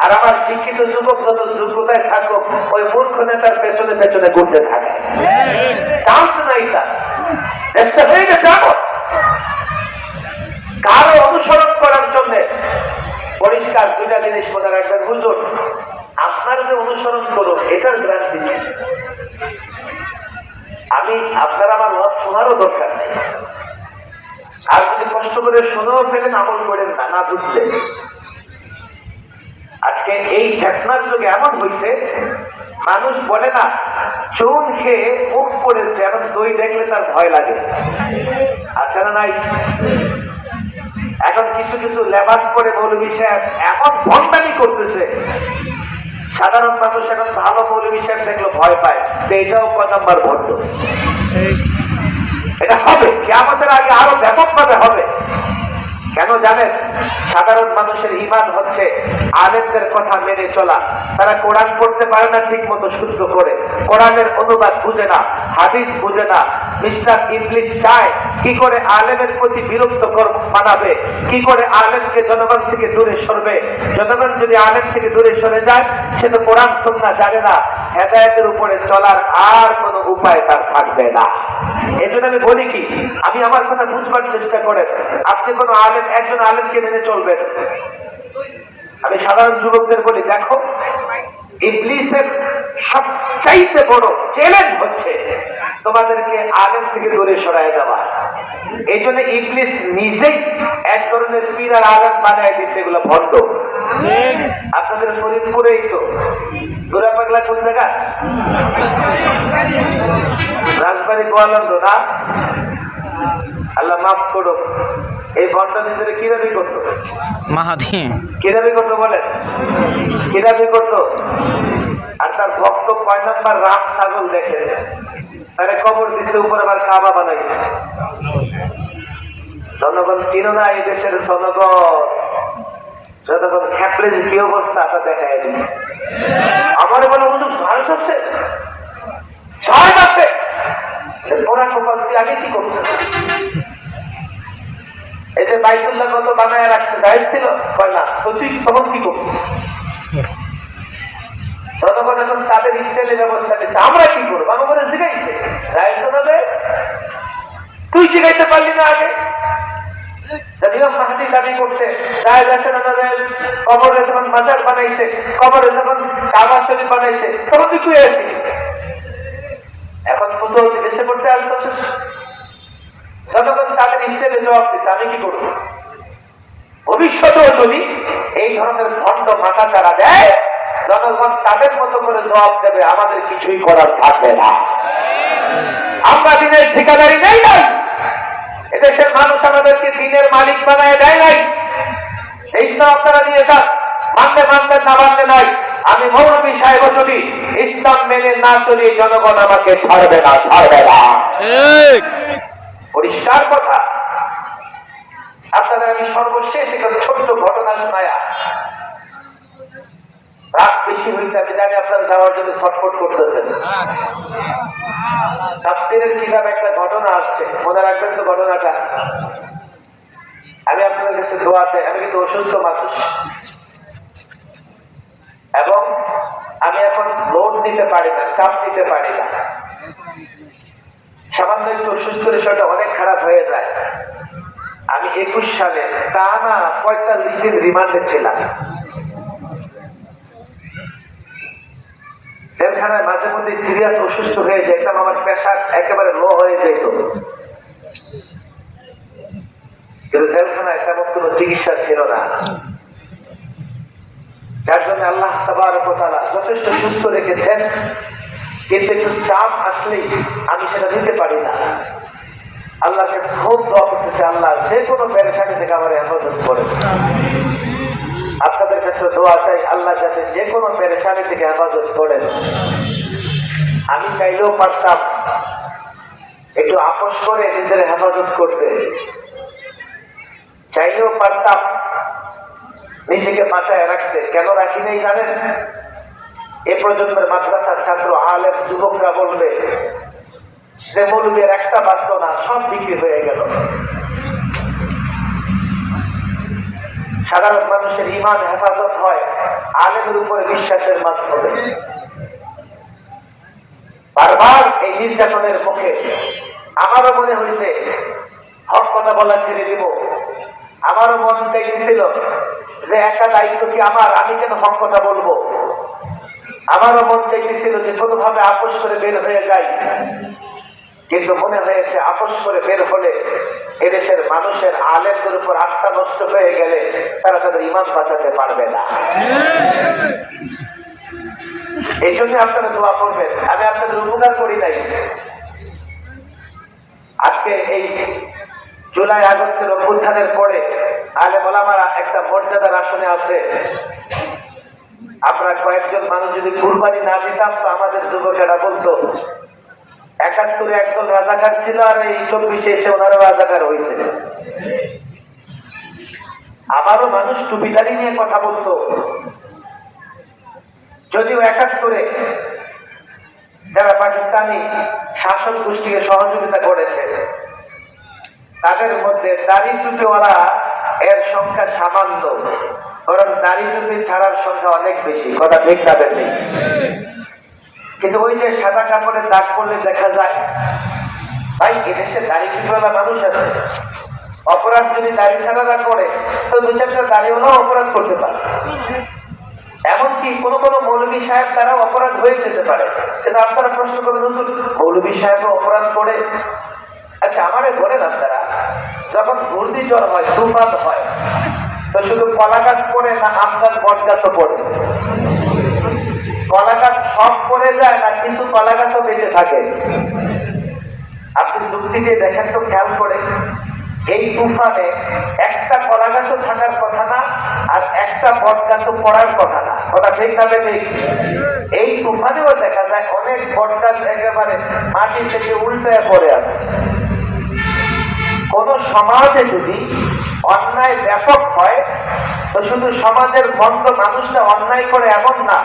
আর আমার শিক্ষিত যুবক যত যোগ্যতায় থাকুক, ওই মূর্খ নেতার পেছনে পেছনে ঘুরতে থাকে, চান্স নাই তার। চেষ্টা হয়ে গেছে এখন কারো অনুসরণ করার জন্য। পরিষ্কার দুইটা জিনিস মনে রাখবেন, হুজুর আপনার যে অনুসরণ করুন এটার গ্যারান্টি নেই। আমি আপনার আমার মত শোনারও দরকার নেই, আর যদি কষ্ট করে শুনেও ফেলেন আমল করেন না, না বুঝলে। আজকে এই ঘটনার যুগে এমন হয়েছে, মানুষ বলে না চুন খেয়ে মুখ পড়েছে, এখন দই দেখলে তার ভয় লাগে, আছে না নাই? এখন কিছু কিছু লেবাস পরে মৌলভী সাহেব এমন ভণ্ডামি করতেছে, সাধারণ মানুষ এখন ভালো মৌলভী সাহেব দেখলে ভয় পায়, তো এটাও কয় নাম্বার ভণ্ড। এটা হবে কিয়ামতের আগে আরো ব্যাপকভাবে হবে। কেন জানেন? সাধারণ মানুষের ঈমান হচ্ছে আলেমদের কথা মেনে চলা। তারা কোরআন পড়তে পারে না ঠিক মতো শুদ্ধ করে, কোরআনের অনুবাদ বুঝে না, হাদিস বুঝে না। মিস্টার ইংলিশ চায় কি করে আলেমের প্রতি বিরক্ত বানাবে, কি করে আলেমকে জনগণ থেকে দূরে সরবে। জনগণ যদি আলেম থেকে দূরে সরে যায়, সে তো কোরআন সুন্নাহ জানে না, হেদায়েতের উপরে চলার আর কোনো উপায় তার থাকবে না। এই জন্য আমি বলি কি, আমি আমার কথা বুঝবার চেষ্টা করেন। আপনি কোনো আলেম, একজন আলেমকে মেনে চলবেন। আমি সাধারণ যুবকদের বলি, দেখো ইবলিসের সবচাইতে বড় চ্যালেঞ্জ হচ্ছে তোমাদেরকে আলেম থেকে দূরে সরায় দেওয়া। এই জন্য ইবলিস নিজেই এক ধরনের পীর আর আলেম বানায় দিচ্ছে, এগুলো ভণ্ড। আপনাদের ফরিদপুরেই তো গোরা পাগলা কোন জায়গা? রাজবাড়ি গোয়ালন্দ না? আল্লাহ মাফ করো। এই ভণ্ড নিজের কি দাবি করতো? মাহাদি কি দাবি করতো বলেন? কি দাবি করতো? আর তার ভক্ত ৬ নম্বর রাম ছাগল দেখে তারে কবর দিচ্ছে, উপর আবার কাবা বানাইছে। জনগণ চিনো না, এই দেশের জনগণ যতক্ষণ খেপলে যে কি অবস্থা তা দেখায় দিচ্ছে। আমার বলে হুজুর ভয় হচ্ছে, ভয় আছে, ওরা কপাল দিয়ে আগে কি করছে? এই যে বাইতুল্লাহ কত বানায় রাখছে, দায়িত্ব ছিল কয় না, তো তুই তখন কি করছিস? জনগণ এখন তাদের স্টাইলে ব্যবস্থা দিচ্ছে, আমরা কি করবো? আমাকে শিখাইছে তুই শিখাইতে পারলি না আগে। ইমাম মাহদী দাবি করছে কবরে যখন মাজার বানাইছে, কবরে যখন কাবা শরীফ বানাইছে, তখন তুই কুয়ে আছিস। এখন ফুতুল দেশে পড়তে আসছে, যতক্ষণ তাদের স্টেজে জবাব দিচ্ছে, আমি কি করবো? ভবিষ্যতেও যদি এই ধরনের ভণ্ড মাথা চারা দেয়, জনগণ তাদের মতো করে জবাব দেবে, আমাদের কিছুই করার থাকবে না। আমরা দিনের ঠিকাদারি নেই নাই, এদেশের মানুষ আমাদেরকে দিনের মালিক বানায় দেয় নাই। এই সব আপনারা নিয়ে যান, মানতে মানতে না মানতে নাই। আমি মৌলভী সাহেব যদি ইসলাম মেনে না চলি, জনগণ আমাকে ছাড়বে না, ছাড়বে না। পরিষ্কার কথা। আপনাদের আমি সর্বশেষ একটা ছোট্ট ঘটনা শোনায়া, রাত বেশি হয়েছে, আমি জানি আপনারা যাওয়ার জন্য ছটফট করতেছেন। তাফসীরের কিতাবে একটা ঘটনা আসছে, মনে রাখবেন তো ঘটনাটা। আমি আপনাদের কাছে দোয়া চাই, আমি কিন্তু অসুস্থ মানুষ এবং আমি এখন লোড দিতে পারি না, চাপ দিতে পারি না। সামান্য একটু অসুস্থ, বিষয়টা অনেক খারাপ হয়ে যায়। আমি 21 সালে টানা 45 দিন রিমান্ডে ছিলাম। জেলখানায় মাঝে মধ্যে সিরিয়াস অসুস্থ হয়ে যেতাম, আমার প্রেশার একেবারে লো হয়ে যেত, কিন্তু জেলখানায় তেমন কোনো চিকিৎসা ছিল না। যার জন্য আল্লাহ তাবারক ওয়া তাআলা যথেষ্ট সুস্থ রেখেছেন, কিন্তু একটু চাপ আসলেই আমি সেটা দিতে পারি না। আল্লাহকে খুব দোয়া করতেছে, আল্লাহ যে কোনো পেরেশানি থেকে আমার হেফাজত করে। আপনাদের কাছে দোয়া চাই, আল্লাহ যাতে যে কোনো পেরেশানি থেকে হেফাজত করেন। আমি চাইলেও পারতাম একটু আপোষ করে নিজের হেফাজত করতে, চাইলেও পারতাম নিজেকে বাঁচায় রাখতে। কেন রাখি নেই জানেন? এ প্রজন্মের মাদ্রাসার ছাত্র আলেম যুবকরা বলবে যে মৌলবীর একটা বাঁচল না, সব বিক্রি হয়ে গেল। সাধারণ মানুষের ঈমান হেফাজত হয় আলেমের উপরে বিশ্বাসের মাধ্যমে। বারবার এই নির্যাতনের মুখে আমারও মনে হয়েছে হক কথা বলা ছেড়ে দিব। আমারও মন চাইতেছিল যে একটা দায়িত্ব কি আমার, আমি কেন হক কথা বলবো। আমারও মন চাইতেছিল যে কোনোভাবে আপোষ করে বের হয়ে যাই, কিন্তু মনে হয়েছে আপোষ করে বের হলে এদেশের মানুষের আলেমদের উপর আস্থা নষ্ট হয়ে গেলে তারা তাদের ঈমান বাঁচাতে পারবে না। এই জন্য আপনারা দোয়া করবেন। আমি আপনাদের উপকার করি নাই। আজকে এই জুলাই আগস্টের অভ্যুত্থানের পরে আলেম ওলামারা একটা মর্যাদার আসনে আছে। আমরা কয়েকজন মানুষ যদি কুরবানি না দিতাম, তো আমাদের যুবকেরা বলতো ৭১ একদল রাজাকার ছিল, আর এই ২৪ এসে ওনারা রাজাকার হয়েছে। আবারও মানুষ টুপিদারি নিয়ে কথা বলতো, যদিও ৭১ যারা পাকিস্তানি শাসক গোষ্ঠীকে সহযোগিতা করেছে তাদের মধ্যে দাড়ি টুপিওয়ালা এর সংখ্যা সামান্য, বরং দাড়ি টুপি ছাড়ার সংখ্যা অনেক বেশি। কথা ঠিক না বেশি? কিন্তু ওই যে সাদা কাপড়ের দাগ পড়লে দেখা যায়, ভাই এদেশে দাড়ি টুপিওয়ালা মানুষ আছে। অপরাধ যদি দাড়ি ছাড়া করে, তো ২-৪টা দাড়িওয়ালাও অপরাধ করতে পারে। এমনকি কোন কোন মৌলভী সাহেব তারাও অপরাধ হয়ে যেতে পারে। কিন্তু আপনারা প্রশ্ন করবেন, হুজুর মৌলভী সাহেব অপরাধ করে? আচ্ছা আমারে ধরেন, আপনারা যখন ঘূর্ণিঝড় হয়, তুফান হয়, তো শুধু কলা গাছ পড়ে না আম গাছ বট গাছও পড়ে? কলা গাছ সব পড়ে যায় না কিছু কলা গাছও বেঁচে থাকে? আপনি যুক্তি দিয়ে দেখেন তো, খেয়াল করে। এই তুফানে একটা কলা গাছও থাকার কথা না, আর একটা বট গাছও পড়ার কথা না। কথা ঠিক না ঠিক? এই তুফানেও দেখা যায় অনেক বট গাছ একেবারে মাটি থেকে উল্টে পড়ে আছে। কোন সমাজে যদি অন্যায় ব্যাপক হয়, তো শুধু সমাজের মন্দ মানুষটা অন্যায় করে এমন না,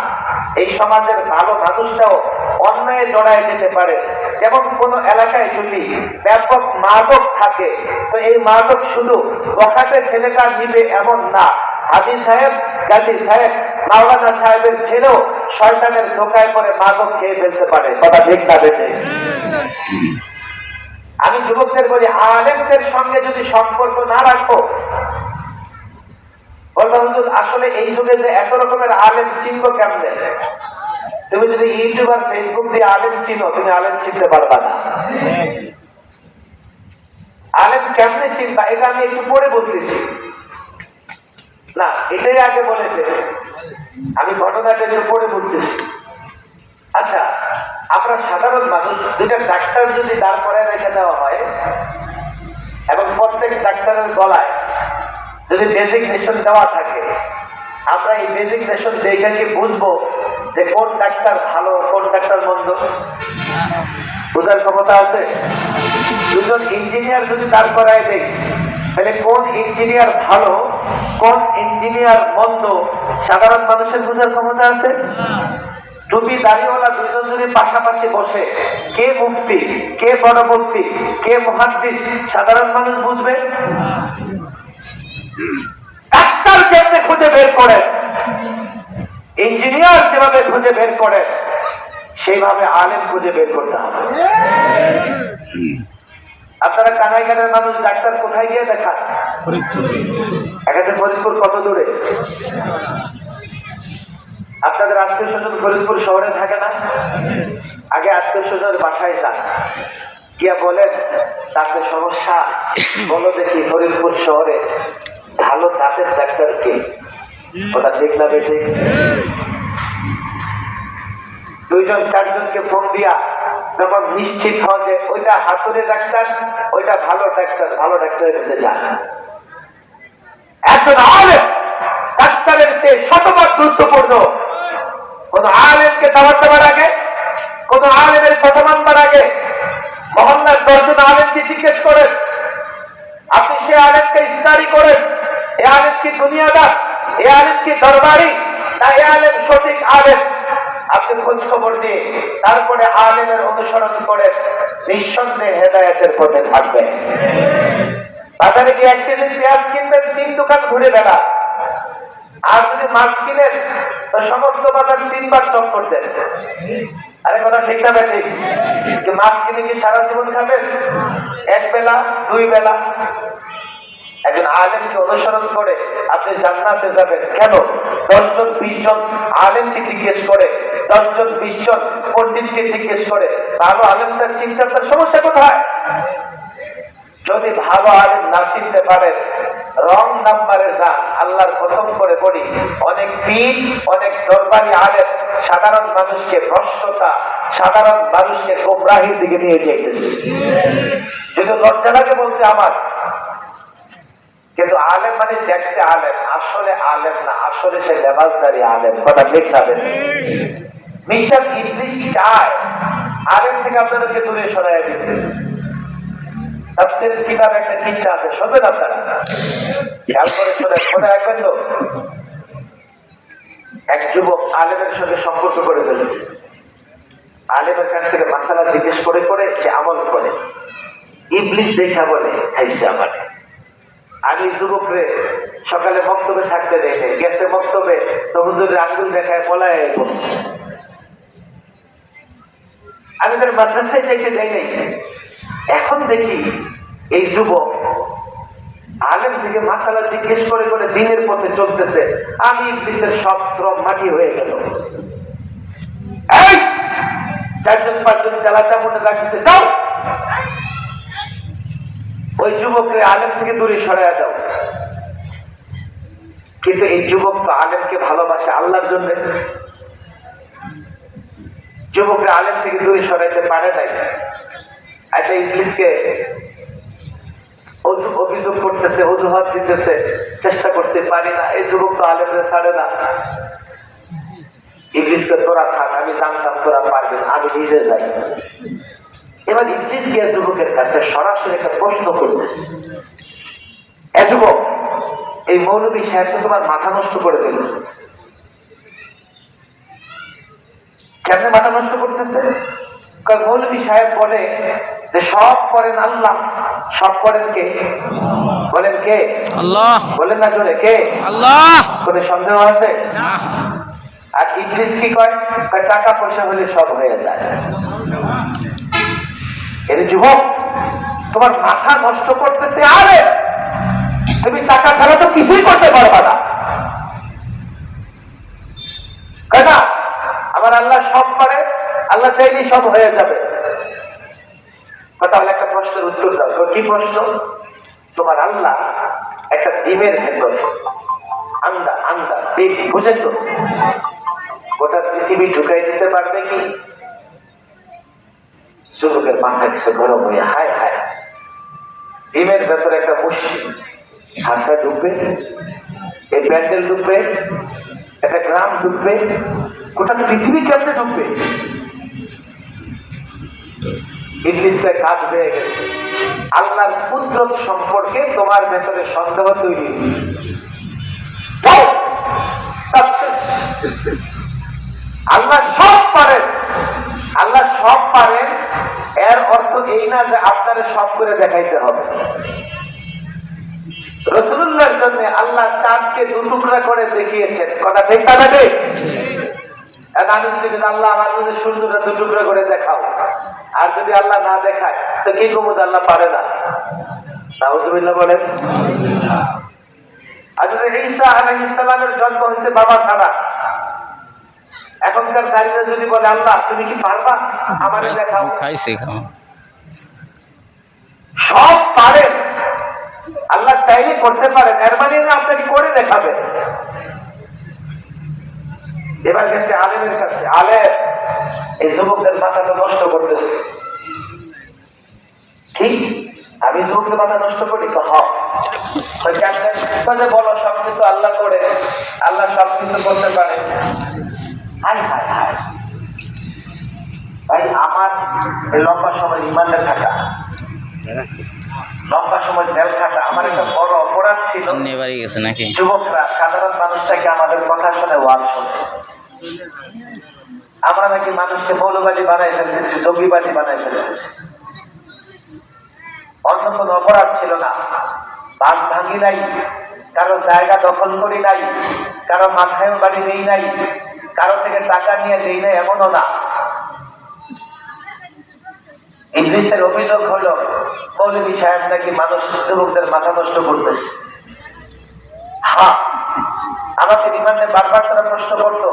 এই সমাজের ভালো মানুষটাও অন্যায় জড়ায় যেতে পারে। যেমন কোন এলাকায় যদি ব্যাপক মাদক থাকে, তো এই মাদক শুধু বখাটে ছেলেটা নিবে এমন না। হাজী সাহেব, গাজী সাহেব, মাওলানা সাহেবের ছেলেও শয়তানের ধোকায় পড়ে মাদক খেয়ে ফেলতে পারে। কথা ঠিক না বেঠে? আমি যুবকদের বলি, আলেমদের সঙ্গে যদি সম্পর্ক না রাখো, বলবো হুজুর আসলে এই যুগে যে এত রকমের আলেম চিনবো কেমনে? তুমি যদি ইউটিউব আর ফেসবুক দিয়ে আলেম চিনো, তুমি আলেম চিনতে পারবা না। আলেম কেমনে চিনবা এটা আমি একটু পরে বলতেছি, না এটাই আগে বলে দে, আমি ঘটনাটা একটু পরে বলতেছি। আচ্ছা, আমরা সাধারণ মানুষ, দুইটা ডাক্তার যদি দাঁড় করায় রেখে দেওয়া হয় এবং প্রত্যেক ডাক্তারের গলায় যদি ডেজিগনেশন দেওয়া থাকে, আমরা এই ডেজিগনেশন দেখে কি বুঝবো যে কোন ডাক্তার ভালো কোন ডাক্তার মন্দ? বোঝার ক্ষমতা আছে? দুজন ইঞ্জিনিয়ার যদি দাঁড় করায় দেয়, তাহলে কোন ইঞ্জিনিয়ার ভালো কোন ইঞ্জিনিয়ার মন্দ সাধারণ মানুষের বোঝার ক্ষমতা আছে? টুপি দাড়িওয়ালা দুজন যদি পাশাপাশি বসে, কে মুফতি কে বড় মুফতি কে মুহাদ্দিস সাধারণ মানুষ বুঝবে? ডাক্তার যেভাবে খুঁজে বের করে, ইঞ্জিনিয়ার যেভাবে খুঁজে বের করে, সেইভাবে আলেম খুঁজে বের করতে হবে। আপনারা কানাইঘাটের মানুষ ডাক্তার কোথায় গিয়ে দেখান? এখানে ফরিদপুর কত দূরে? আপনাদের আত্মীয় স্বজন ফরিদপুর শহরে থাকে না? আগে আত্মীয় স্বজনের বাসায় যান, গিয়া বলেন তাতে সমস্যা, বলো দেখি ফরিদপুর শহরে ভালো দাঁতের ডাক্তার কে? ওটা ঠিক না বেঠিক? দুইজন চারজনকে ফোন দিয়া যখন নিশ্চিত হন যে ওইটা হাতুড়ে ডাক্তার, ওইটা ভালো ডাক্তার, ভালো ডাক্তারের কাছে যান। একজন আলেম ডাক্তারের চেয়ে শতভাগ গুরুত্বপূর্ণ। কোন আলেমকে দাওয়াত দেওয়ার আগে, কোন আলেমের কথা মানবার আগে মহল্লার 10 জন আলেমকে জিজ্ঞেস করেন, আপনি সে আলেমকে স্টাডি করেন, এ আলেম কি দুনিয়াদার, এ আলেম কি দরবারি, না এ আলেম সঠিক আলেম? আপনি খোঁজ খবর দিয়ে তারপরে আলেমের অনুসরণ করে নিঃসন্দেহে হেদায়েতের পথে থাকবেন। বাজারে গিয়ে 1 কেজি পেঁয়াজ কিনবেন, 3 দোকান ঘুরে বেড়া, আর যদি মাছ কিনেন তো সমস্ত বাজার 3 বার চক্কর দেন। আরে কথা ঠিক না ঠিক? যে মাছ কিনে কি সারা জীবন খাবেন? 1 বেলা 2 বেলা? একজন আলেমকে অনুসরণ করে আপনি জান্নাতে যাবেন। কেন? 10 জন 20 জন আলেমকে জিজ্ঞেস করে, 10 জন 20 জন পণ্ডিতকে জিজ্ঞেস করে ভালো আলেমটার চিন্তার সমস্যা কোথায়? যদি ভালো আলেম না চিনতে পারেন, রং নাম্বারে যান। আল্লাহর কসম করে বলি, অনেক পীর অনেক দরবারি আলেম সাধারণ মানুষকে ভ্রষ্টতা, সাধারণ মানুষকে গোমরাহির দিকে নিয়ে যেতেছে। যদি লজ্জা লাগে বলতে আমার, কিন্তু আলেম মানে দেখতে আলেম, আসলে আলেম না, আসলে সে লেবাসদারি আলেম। কথা ঠিক না? মিস্টার ইবলিস চায় আলেম থেকে আপনাদেরকে দূরে সরাই দিতে। তাফসীরের কিতাবে একটা কিচ্ছা আছে, শুনবেন আপনারা? খেয়াল করে শুনে মনে রাখবেন তো। এক যুবক আলেমের সঙ্গে সম্পর্ক করে ফেলেছে, আলেমের কাছ থেকে মাসালা জিজ্ঞেস করে করে সে আমল করে। ইবলিস দেখা বলে, খাইছে আমাকে। আমি যুবকরে সকালে বক্তব্যে থাকতে দেখে গেছে, বক্তব্যে তো হুজুরের আঙ্গুল দেখায় পলায় বসছে। আমি তার মাদ্রাসায় চাইতে যাই নাই। এখন দেখি এই যুবক আলেম থেকে মাসালা জিজ্ঞেস করে করে দিনের পথে চলতেছে। আমি ইবলিসের সব শ্রম মাটি হয়ে গেল। এই 4 জন 5 জন চালাচা মনে রাখছে, যাও ওই যুবককে আলেম থেকে দূরে সরাইয়া দাও। কিন্তু এই যুবক তো আলেমকে ভালোবাসে আল্লাহর জন্য, যুবকরা আলেম থেকে দূরে সরাইতে পারে নাই। আচ্ছা, ইবলিসকে অভিযোগ করতেছে, অজুহাত দিতেছে, চেষ্টা করতে পারি না, এই যুবক তো আলেমরা ছাড়ে না। ইবলিসকে তোরা থাক, আমি জানতাম তোরা পারবেন, আমি নিজে যাই। এবার ইবলিস গিয়ে যুবকের কাছে সরাসরি একটা প্রশ্ন করতেছে, এ যুবক, এই মৌলবী সাহেব তো তোমার মাথা নষ্ট করে দিল। কেমনে মাথা নষ্ট করতেছে? মৌলভী সাহেব বলে যে সব করেন আল্লাহ, সব করেন কে? বলেন কে? আল্লাহ। বলেন না জোরে, কে? আল্লাহ। কোন সন্দেহ আছে? আর ইবলিস কি কয়? টাকা পয়সা হলে সব হয়ে যায়। এর যুবক, তোমার মাথা নষ্ট করতেছে। আরে তুমি টাকা ছাড়া তো কিছুই করতে পারবা না। না, আমার আল্লাহ সব করে, আল্লাহ চাইলেই সব হয়ে যাবে। তাহলে একটা প্রশ্নের উত্তর দাও। কি প্রশ্ন? তোমার আল্লাহ একটা ডিমের ভেতরে আন্দা ডিম, বুঝেন তো, গোটা পৃথিবী ঢুকাই দিতে পারবে কি? যুবকের মাথা কিছু গরম হয়ে হায় হায়, ডিমের ভেতরে একটা মুষ্টি হাতটা ঢুকবে, এই প্যান্ডেল ঢুকবে, একটা গ্রাম ঢুকবে, গোটা পৃথিবী কেমনে ঢুকবে? ইবলিসে কাজ হয়ে গেছে। আল্লাহর কুদরত সম্পর্কে তোমার ভেতরে সন্দেহ তৈরি। আল্লাহ সব পারেন, আল্লাহ সব পারেন, এর অর্থ এই না যে আপনারা সব করে দেখাইতে হবে। রাসূলুল্লাহর জন্য আল্লাহ চাঁদকে দুটুকরা করে দেখিয়েছেন, কথা ঠিক না? আমি যদি আল্লাহ আমার যদি সূর্যটা দুটুকরা করে দেখাও, আর যদি আল্লাহ না দেখায় তো কি কবুদ আল্লাহ পারে না? নাউযুবিল্লাহ বলেন। আর যদি ঈসা আলাইহিস সালামের জন্ম হয়েছে বাবা ছাড়া, এখনকার দাঁড়িয়ে যদি বলে আল্লাহ তুমি কি পারবা আমারে দেখাও, সব পারেন, আল্লাহ চাইলে করতে পারেন, এর মানে আপনাকে করে দেখাবে। এবার গেছে আলেমের কাছে, আলেম এই যুবকদের মাথাটা নষ্ট করতেছে। ঠিক, আমি যুবকদের মাথা নষ্ট করি তো কেমন বলো? সবকিছু আল্লাহ করে, আল্লাহ সবকিছু করতে পারে। হাই হাই হাই ভাই, আমার লম্বা সময় রিমান্ডে থাকা, লম্বা সময় জেল খাটা আমার একটা বড় অপরাধ ছিল। যুবকরা, সাধারণ মানুষটাকে আমাদের কথা শুনে ওয়াজ শুনে, আমরা নাকি মানুষকে মৌলবাদী বানাই ফেলতেছি, জঙ্গিবাদী বানাই ফেলতেছি। অন্য কোন অপরাধ ছিল না, বাঁধ ভাঙি নাই, কারো জায়গা দখল করি নাই, কারো মাথায়ও বাড়ি নেই নাই, কারো থেকে টাকা নিয়ে নেই নাই, এমনও না। ইবলিসের অভিযোগ হলো মৌলভী সাহেব নাকি মানুষ যুবকদের মাথা নষ্ট করতেছে। হ্যাঁ, আমাকে রিমান্ডে বারবার তারা প্রশ্ন করতো,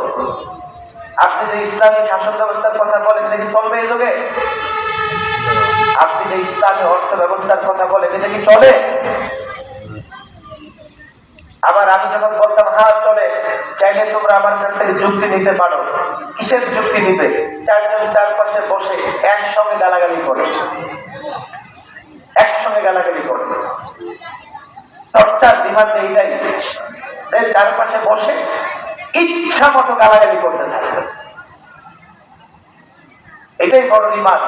আপনি যে ইসলামী শাসন ব্যবস্থার কথা বলেন এটা কি চলবে এই যুগে? আপনি যে ইসলামী অর্থ ব্যবস্থার কথা বলেন এটা কি চলে? আবার আমি যখন বলতাম হ্যাঁ চলে, চাইলে তোমরা আমার কাছ থেকে যুক্তি নিতে পারো। কিসের যুক্তি নিতে? চারজন চারপাশে বসে একসঙ্গে গালাগালি করে, একসঙ্গে গালাগালি করে, টর্চার রিমান্ডে এইটাই, চারপাশে বসে ইচ্ছা মতো গালাগালি করতে থাকবে, এটাই বড় রিমান্ড।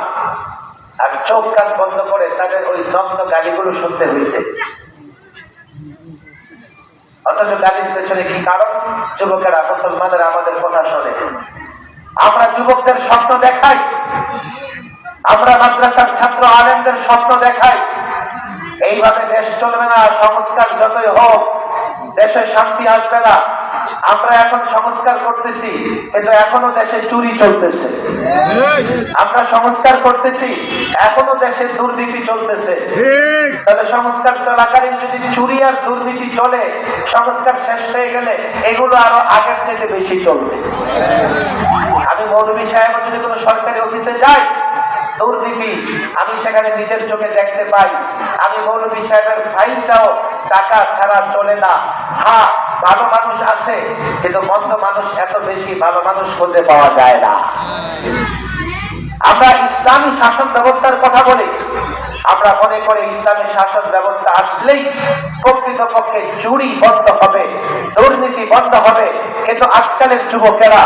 আর চোখ কান বন্ধ করে তাদের ওই নগ্ন গালিগুলো শুনতে হয়েছে। অথচ গালির পেছনে কি কারণ? যুবকেরা, মুসলমানেরা আমাদের কথা শোনে। আমরা যুবকদের স্বপ্ন দেখাই, আমরা মাদ্রাসার ছাত্র আলেমদের স্বপ্ন দেখাই। এইভাবে দেশ চলবে না, সংস্কার যতই হোক দেশে শান্তি আসবে না। আমরা এখন সংস্কার করতেছি, কিন্তু এখনো দেশে চুরি চলতেছে। আমরা সংস্কার করতেছি, এখনো দেশে দুর্নীতি চলতেছে। তাহলে সংস্কার চলাকালীন যদি চুরি আর দুর্নীতি চলে, সংস্কার শেষ হয়ে গেলে এগুলো আরো আগের থেকে বেশি চলবে। আমি মৌলভী সাহেব যদি কোনো সরকারি অফিসে যাই, দুর্নীতি আমি সেখানে নিজের চোখে দেখতে পাই। আমি মৌলভী সাহেবের ফাইলটাও টাকা ছাড়া চলে না। হ্যাঁ, ভালো মানুষ আছে, কিন্তু মন্দ মানুষ এত বেশি ভালো মানুষ খুঁজে পাওয়া যায় না। আমরা ইসলামী শাসন ব্যবস্থার কথা বলি, আমরা মনে করি ইসলামী শাসন ব্যবস্থা আসলেই প্রকৃতপক্ষে চুরি বন্ধ হবে, দুর্নীতি বন্ধ হবে। কিন্তু আজকালের যুবকেরা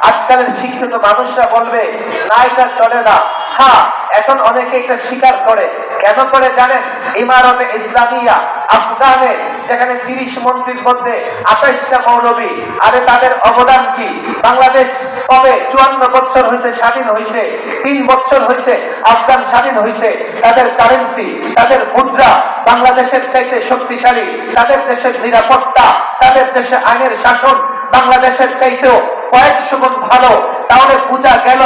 আজকালের শিক্ষিত মানুষরা বলবে না, এটা চলে না। হ্যাঁ, এখন অনেকে এটা স্বীকার করে। কেন করে জানেন? ইমারতে ইসলামিয়া আফগানে, যেখানে 30 মন্ত্রীর মধ্যে 28টা মৌলবী, আরে তাদের অবদান কি? বাংলাদেশ কবে 54 বছর হয়েছে স্বাধীন হয়েছে, 3 বছর হয়েছে আফগান স্বাধীন হয়েছে। তাদের কারেন্সি, তাদের মুদ্রা বাংলাদেশের চাইতে শক্তিশালী, তাদের দেশের নিরাপত্তা, তাদের দেশে আইনের শাসন বাংলাদেশের চাইতেও কয়েকশো গুণ ভালো। তাহলে বোঝা গেল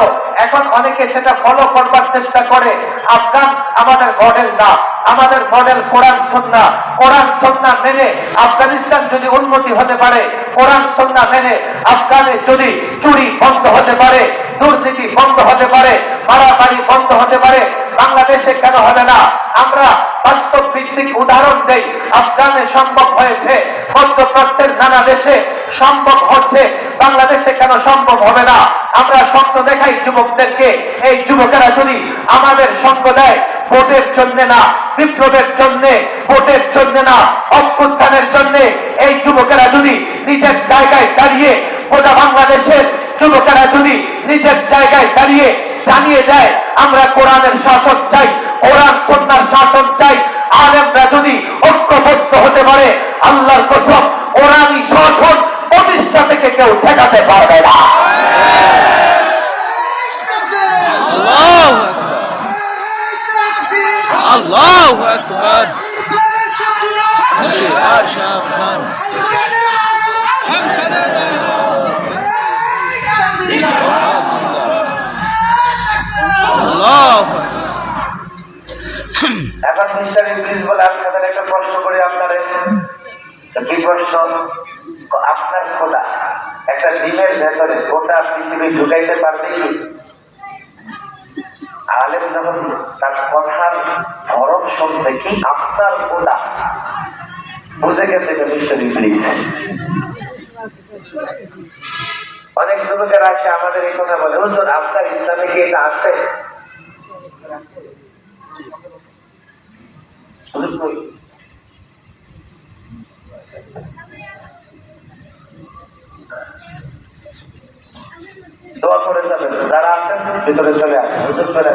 এখন অনেকে সেটা ফলো করবার চেষ্টা করে। আফগান আমাদের মডেল না, আমাদের মডেল কোরআন সুন্নাহ। কোরআন সুন্নাহ মেনে আফগানিস্তান যদি উন্নতি হতে পারে, কোরআন সুন্নাহ মেনে আফগানে যদি চুরি বন্ধ হতে পারে, দুর্নীতি বন্ধ হতে পারে, মারামারি বন্ধ হতে পারে, বাংলাদেশে কেন হবে না? আমরা বাস্তব ভিত্তিক উদাহরণ দেই। আফগানে সম্ভব হয়েছে, মধ্যপ্রাচ্যের নানা দেশে সম্ভব হচ্ছে, বাংলাদেশে কেন সম্ভব হবে না? আমরা স্বপ্ন দেখাই যুবকদেরকে, এই যুবকেরা যদি আমাদের সঙ্গ দেয়, ভোটের জন্য না, বিপ্লবের জন্য, ভোটের জন্য না, অভ্যুত্থানের জন্য, এই যুবকেরা যদি নিজের জায়গায় দাঁড়িয়ে, গোটা বাংলাদেশের যুবকেরা যদি নিজের জায়গায় দাঁড়িয়ে জানিয়ে দেয় আমরা কোরআনের শাসন চাই, কোরআন সুন্নাহর শাসন চাই, আলেমরা যদি ঐক্যবদ্ধ হতে পারে, আল্লাহর কসম কোরআনী শাসন প্রতিষ্ঠা থেকে কেউ ঠেকাতে পারবে না। আল্লাহু আকবার। খুশি আশরাফ খান এখন মিস্টার ইংলিশ বলে আমি সাথে একটা প্রশ্ন করি আপনারে। কি প্রশ্ন? আপনার খোদা একটা ডিমের ভেতরে গোটা পৃথিবী ঢুকাইতে পারবে কি? আলেম যখন তার কথার ধরন শুনছে, কি আপনার খোদা, বুঝে গেছে যে মিস্টার ইংলিশ। অনেক যুবকের আসে আমাদের এই কথা বলে, হুজুর আপনার ইসলামে কি এটা আছে? দোয়া করে যাবেন, যারা আছেন ভিতরে চলে আসেন, হুজুর চলে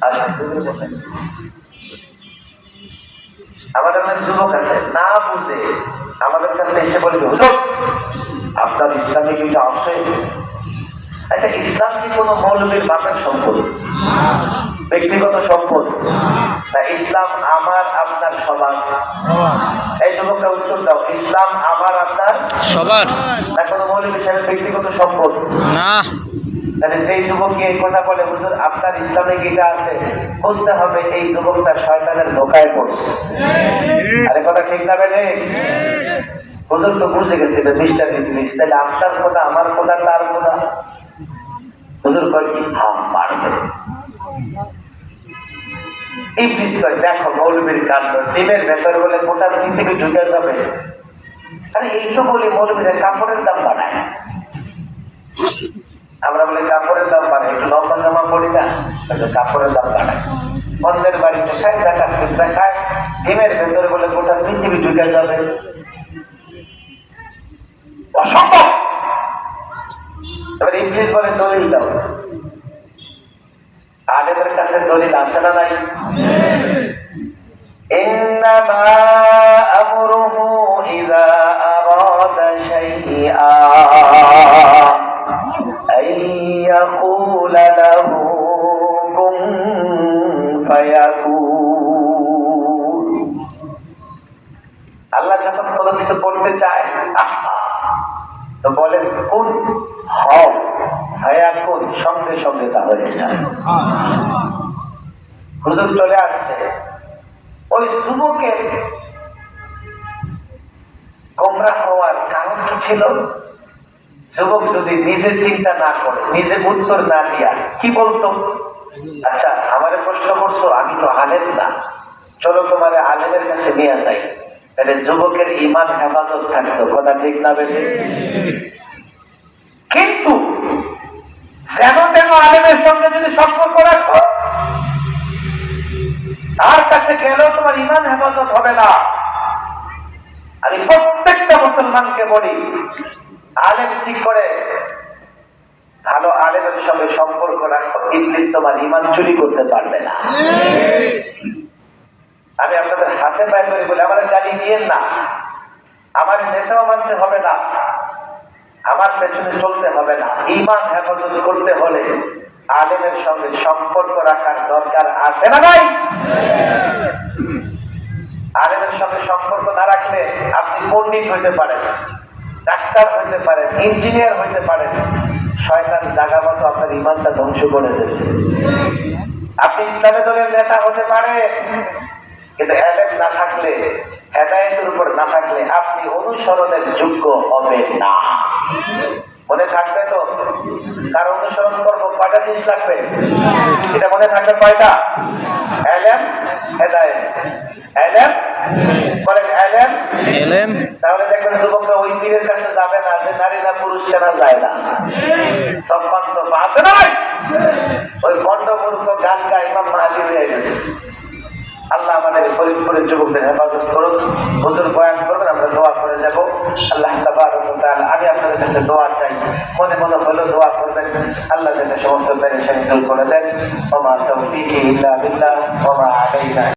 আসেন। আমাদের অনেক যুবক আছে না বুঝে আমাদের কাছে এসে বলে, হুজুর আপনার ইসলামে কিন্তু আছে। আচ্ছা, ইসলাম কি কোনো মৌলবীর বাপের সম্পদ, ব্যক্তিগত সম্পদ? ইসলাম আমার আপনার সবার। এই যুবকটা উত্তর দাও, ইসলাম আমার আপনার সবার, না কোনো মৌলবী সাহেবের ব্যক্তিগত সম্পদ না। তাহলে সেই যুবককে এই কথা বলে, হুজুর আপনার ইসলামে গীতা আছে, বুঝতে হবে এই যুবকটা শয়তানের ধোকায় পড়ছে। আরে কথা ঠিক না বেড়ে? হুজুর তো বুঝে গেছে মিস্টার ইংলিশ, তাহলে আপনার কথা আমার কথা তার কথা। হুজুর কয় কি? হ্যাঁ পারবে। ইংলিশ কয় দেখো মৌলবীর কাণ্ড, ডিমের ভেতরে বলে গোটা পৃথিবী ঢুকে যাবে। আরে এইটু বলি মৌলবীরা কাপড়ের দাম বাড়ায়, আমরা বলি কাপড়ের দাম বাড়ায়, একটু লম্বা জামা পড়ি না, কাপড়ের দাম বাড়ায়। অন্যের বাড়িতে খায়, টাকা খায়, ডিমের ভেতরে বলে গোটা পৃথিবী ঢুকে যাবে। অসম্ভব। এবার ইংলিশ বলে দলিল দাও। আলেমের কাছে দলিল আছে না নাই? ইন্নামা আমরুহু ইযা আরাদা শাইআ আইয়াকুলা লাহু কুন ফায়াকুন। আল্লাহ যখন কোনো কিছু করতে চায় তো বলেন কোন হও, হায়াকুন, সঙ্গে সঙ্গে তা হয়ে যায়। হুজুর চলে আসছে। ওই যুবকের গোমরাহ হওয়ার কারণ কি ছিল? যুবক যদি নিজে চিন্তা না করে, নিজে উত্তর না দিয়া কি বলতো? আচ্ছা আমারে প্রশ্ন করছো, আমি তো আলেম না, চলো তোমারে আলেমের কাছে নিয়ে যাই। তাহলে যুবকের ইমান হেফাজত থাকতো। কথা ঠিক না বেশি? কিন্তু যেন তেন আলেমের সঙ্গে যদি সম্পর্ক রাখো, তার কাছে গেলেও তোমার ইমান হেফাজত হবে না। আমি প্রত্যেকটা মুসলমানকে বলি, আলেম ঠিক করে ভালো আলেমের সঙ্গে সম্পর্ক রাখো, ইবলিস তোমার ঈমান চুরি করতে পারবে না। আমি আপনাদের হাতে পায়ে ধরে বলি, আমাদের গালি দিয়েন না, আমার নেতাও মানতে হবে না, আমার পেছনে চলতে হবে না। ঈমান হেফাজত করতে হলে আলেমের সঙ্গে সম্পর্ক রাখার দরকার আছে না ভাই? আলেমের সঙ্গে সম্পর্ক না রাখলে আপনি পণ্ডিত হইতে পারেন, ডাক্তার হইতে পারেন, ইঞ্জিনিয়ার হইতে পারেন, শয়তান জায়গা মতো আপনার ঈমানটা ধ্বংস করে দেবে। আপনি ইসলামী দলের নেতা হতে পারে, কিন্তু এলেম না থাকলে, হেদায়েতের উপর না থাকলে আপনি অনুসরণের যোগ্য হবেন না। মনে থাকবে তো? কার অনুসরণ করবো? কয়টা জিনিস লাগবে এটা মনে থাকবে? কয়টা? এলেম, হেদায়েত। এলেম বলেন, এলেম। এলেম। তাহলে দেখবেন যুবকরা ওই পীরের কাছে যাবে না যে নারী না পুরুষ চেনা যায় না, সম্মান সোফা আছে না ভাই? ওই বন্ড মূর্খ গান গায় ইমাম মাহাদি হয়ে গেছে। আল্লাহ আমাদের ফরিদপুরের যুবকদের হেফাজত করুন। হুজুর বয়ান করবেন, আমরা দোয়া করে যাব। আল্লাহ তাবারক ওয়া তাআলা, আমি আপনাদের কাছে দোয়া চাই, মনে মনে হলেও দোয়া করবেন, আল্লাহ যাতে সমস্ত পেরেশানি দূর করে দেন। ওয়া মা তাওফীকি ইল্লা বিল্লাহ ওয়া মা আলাইনা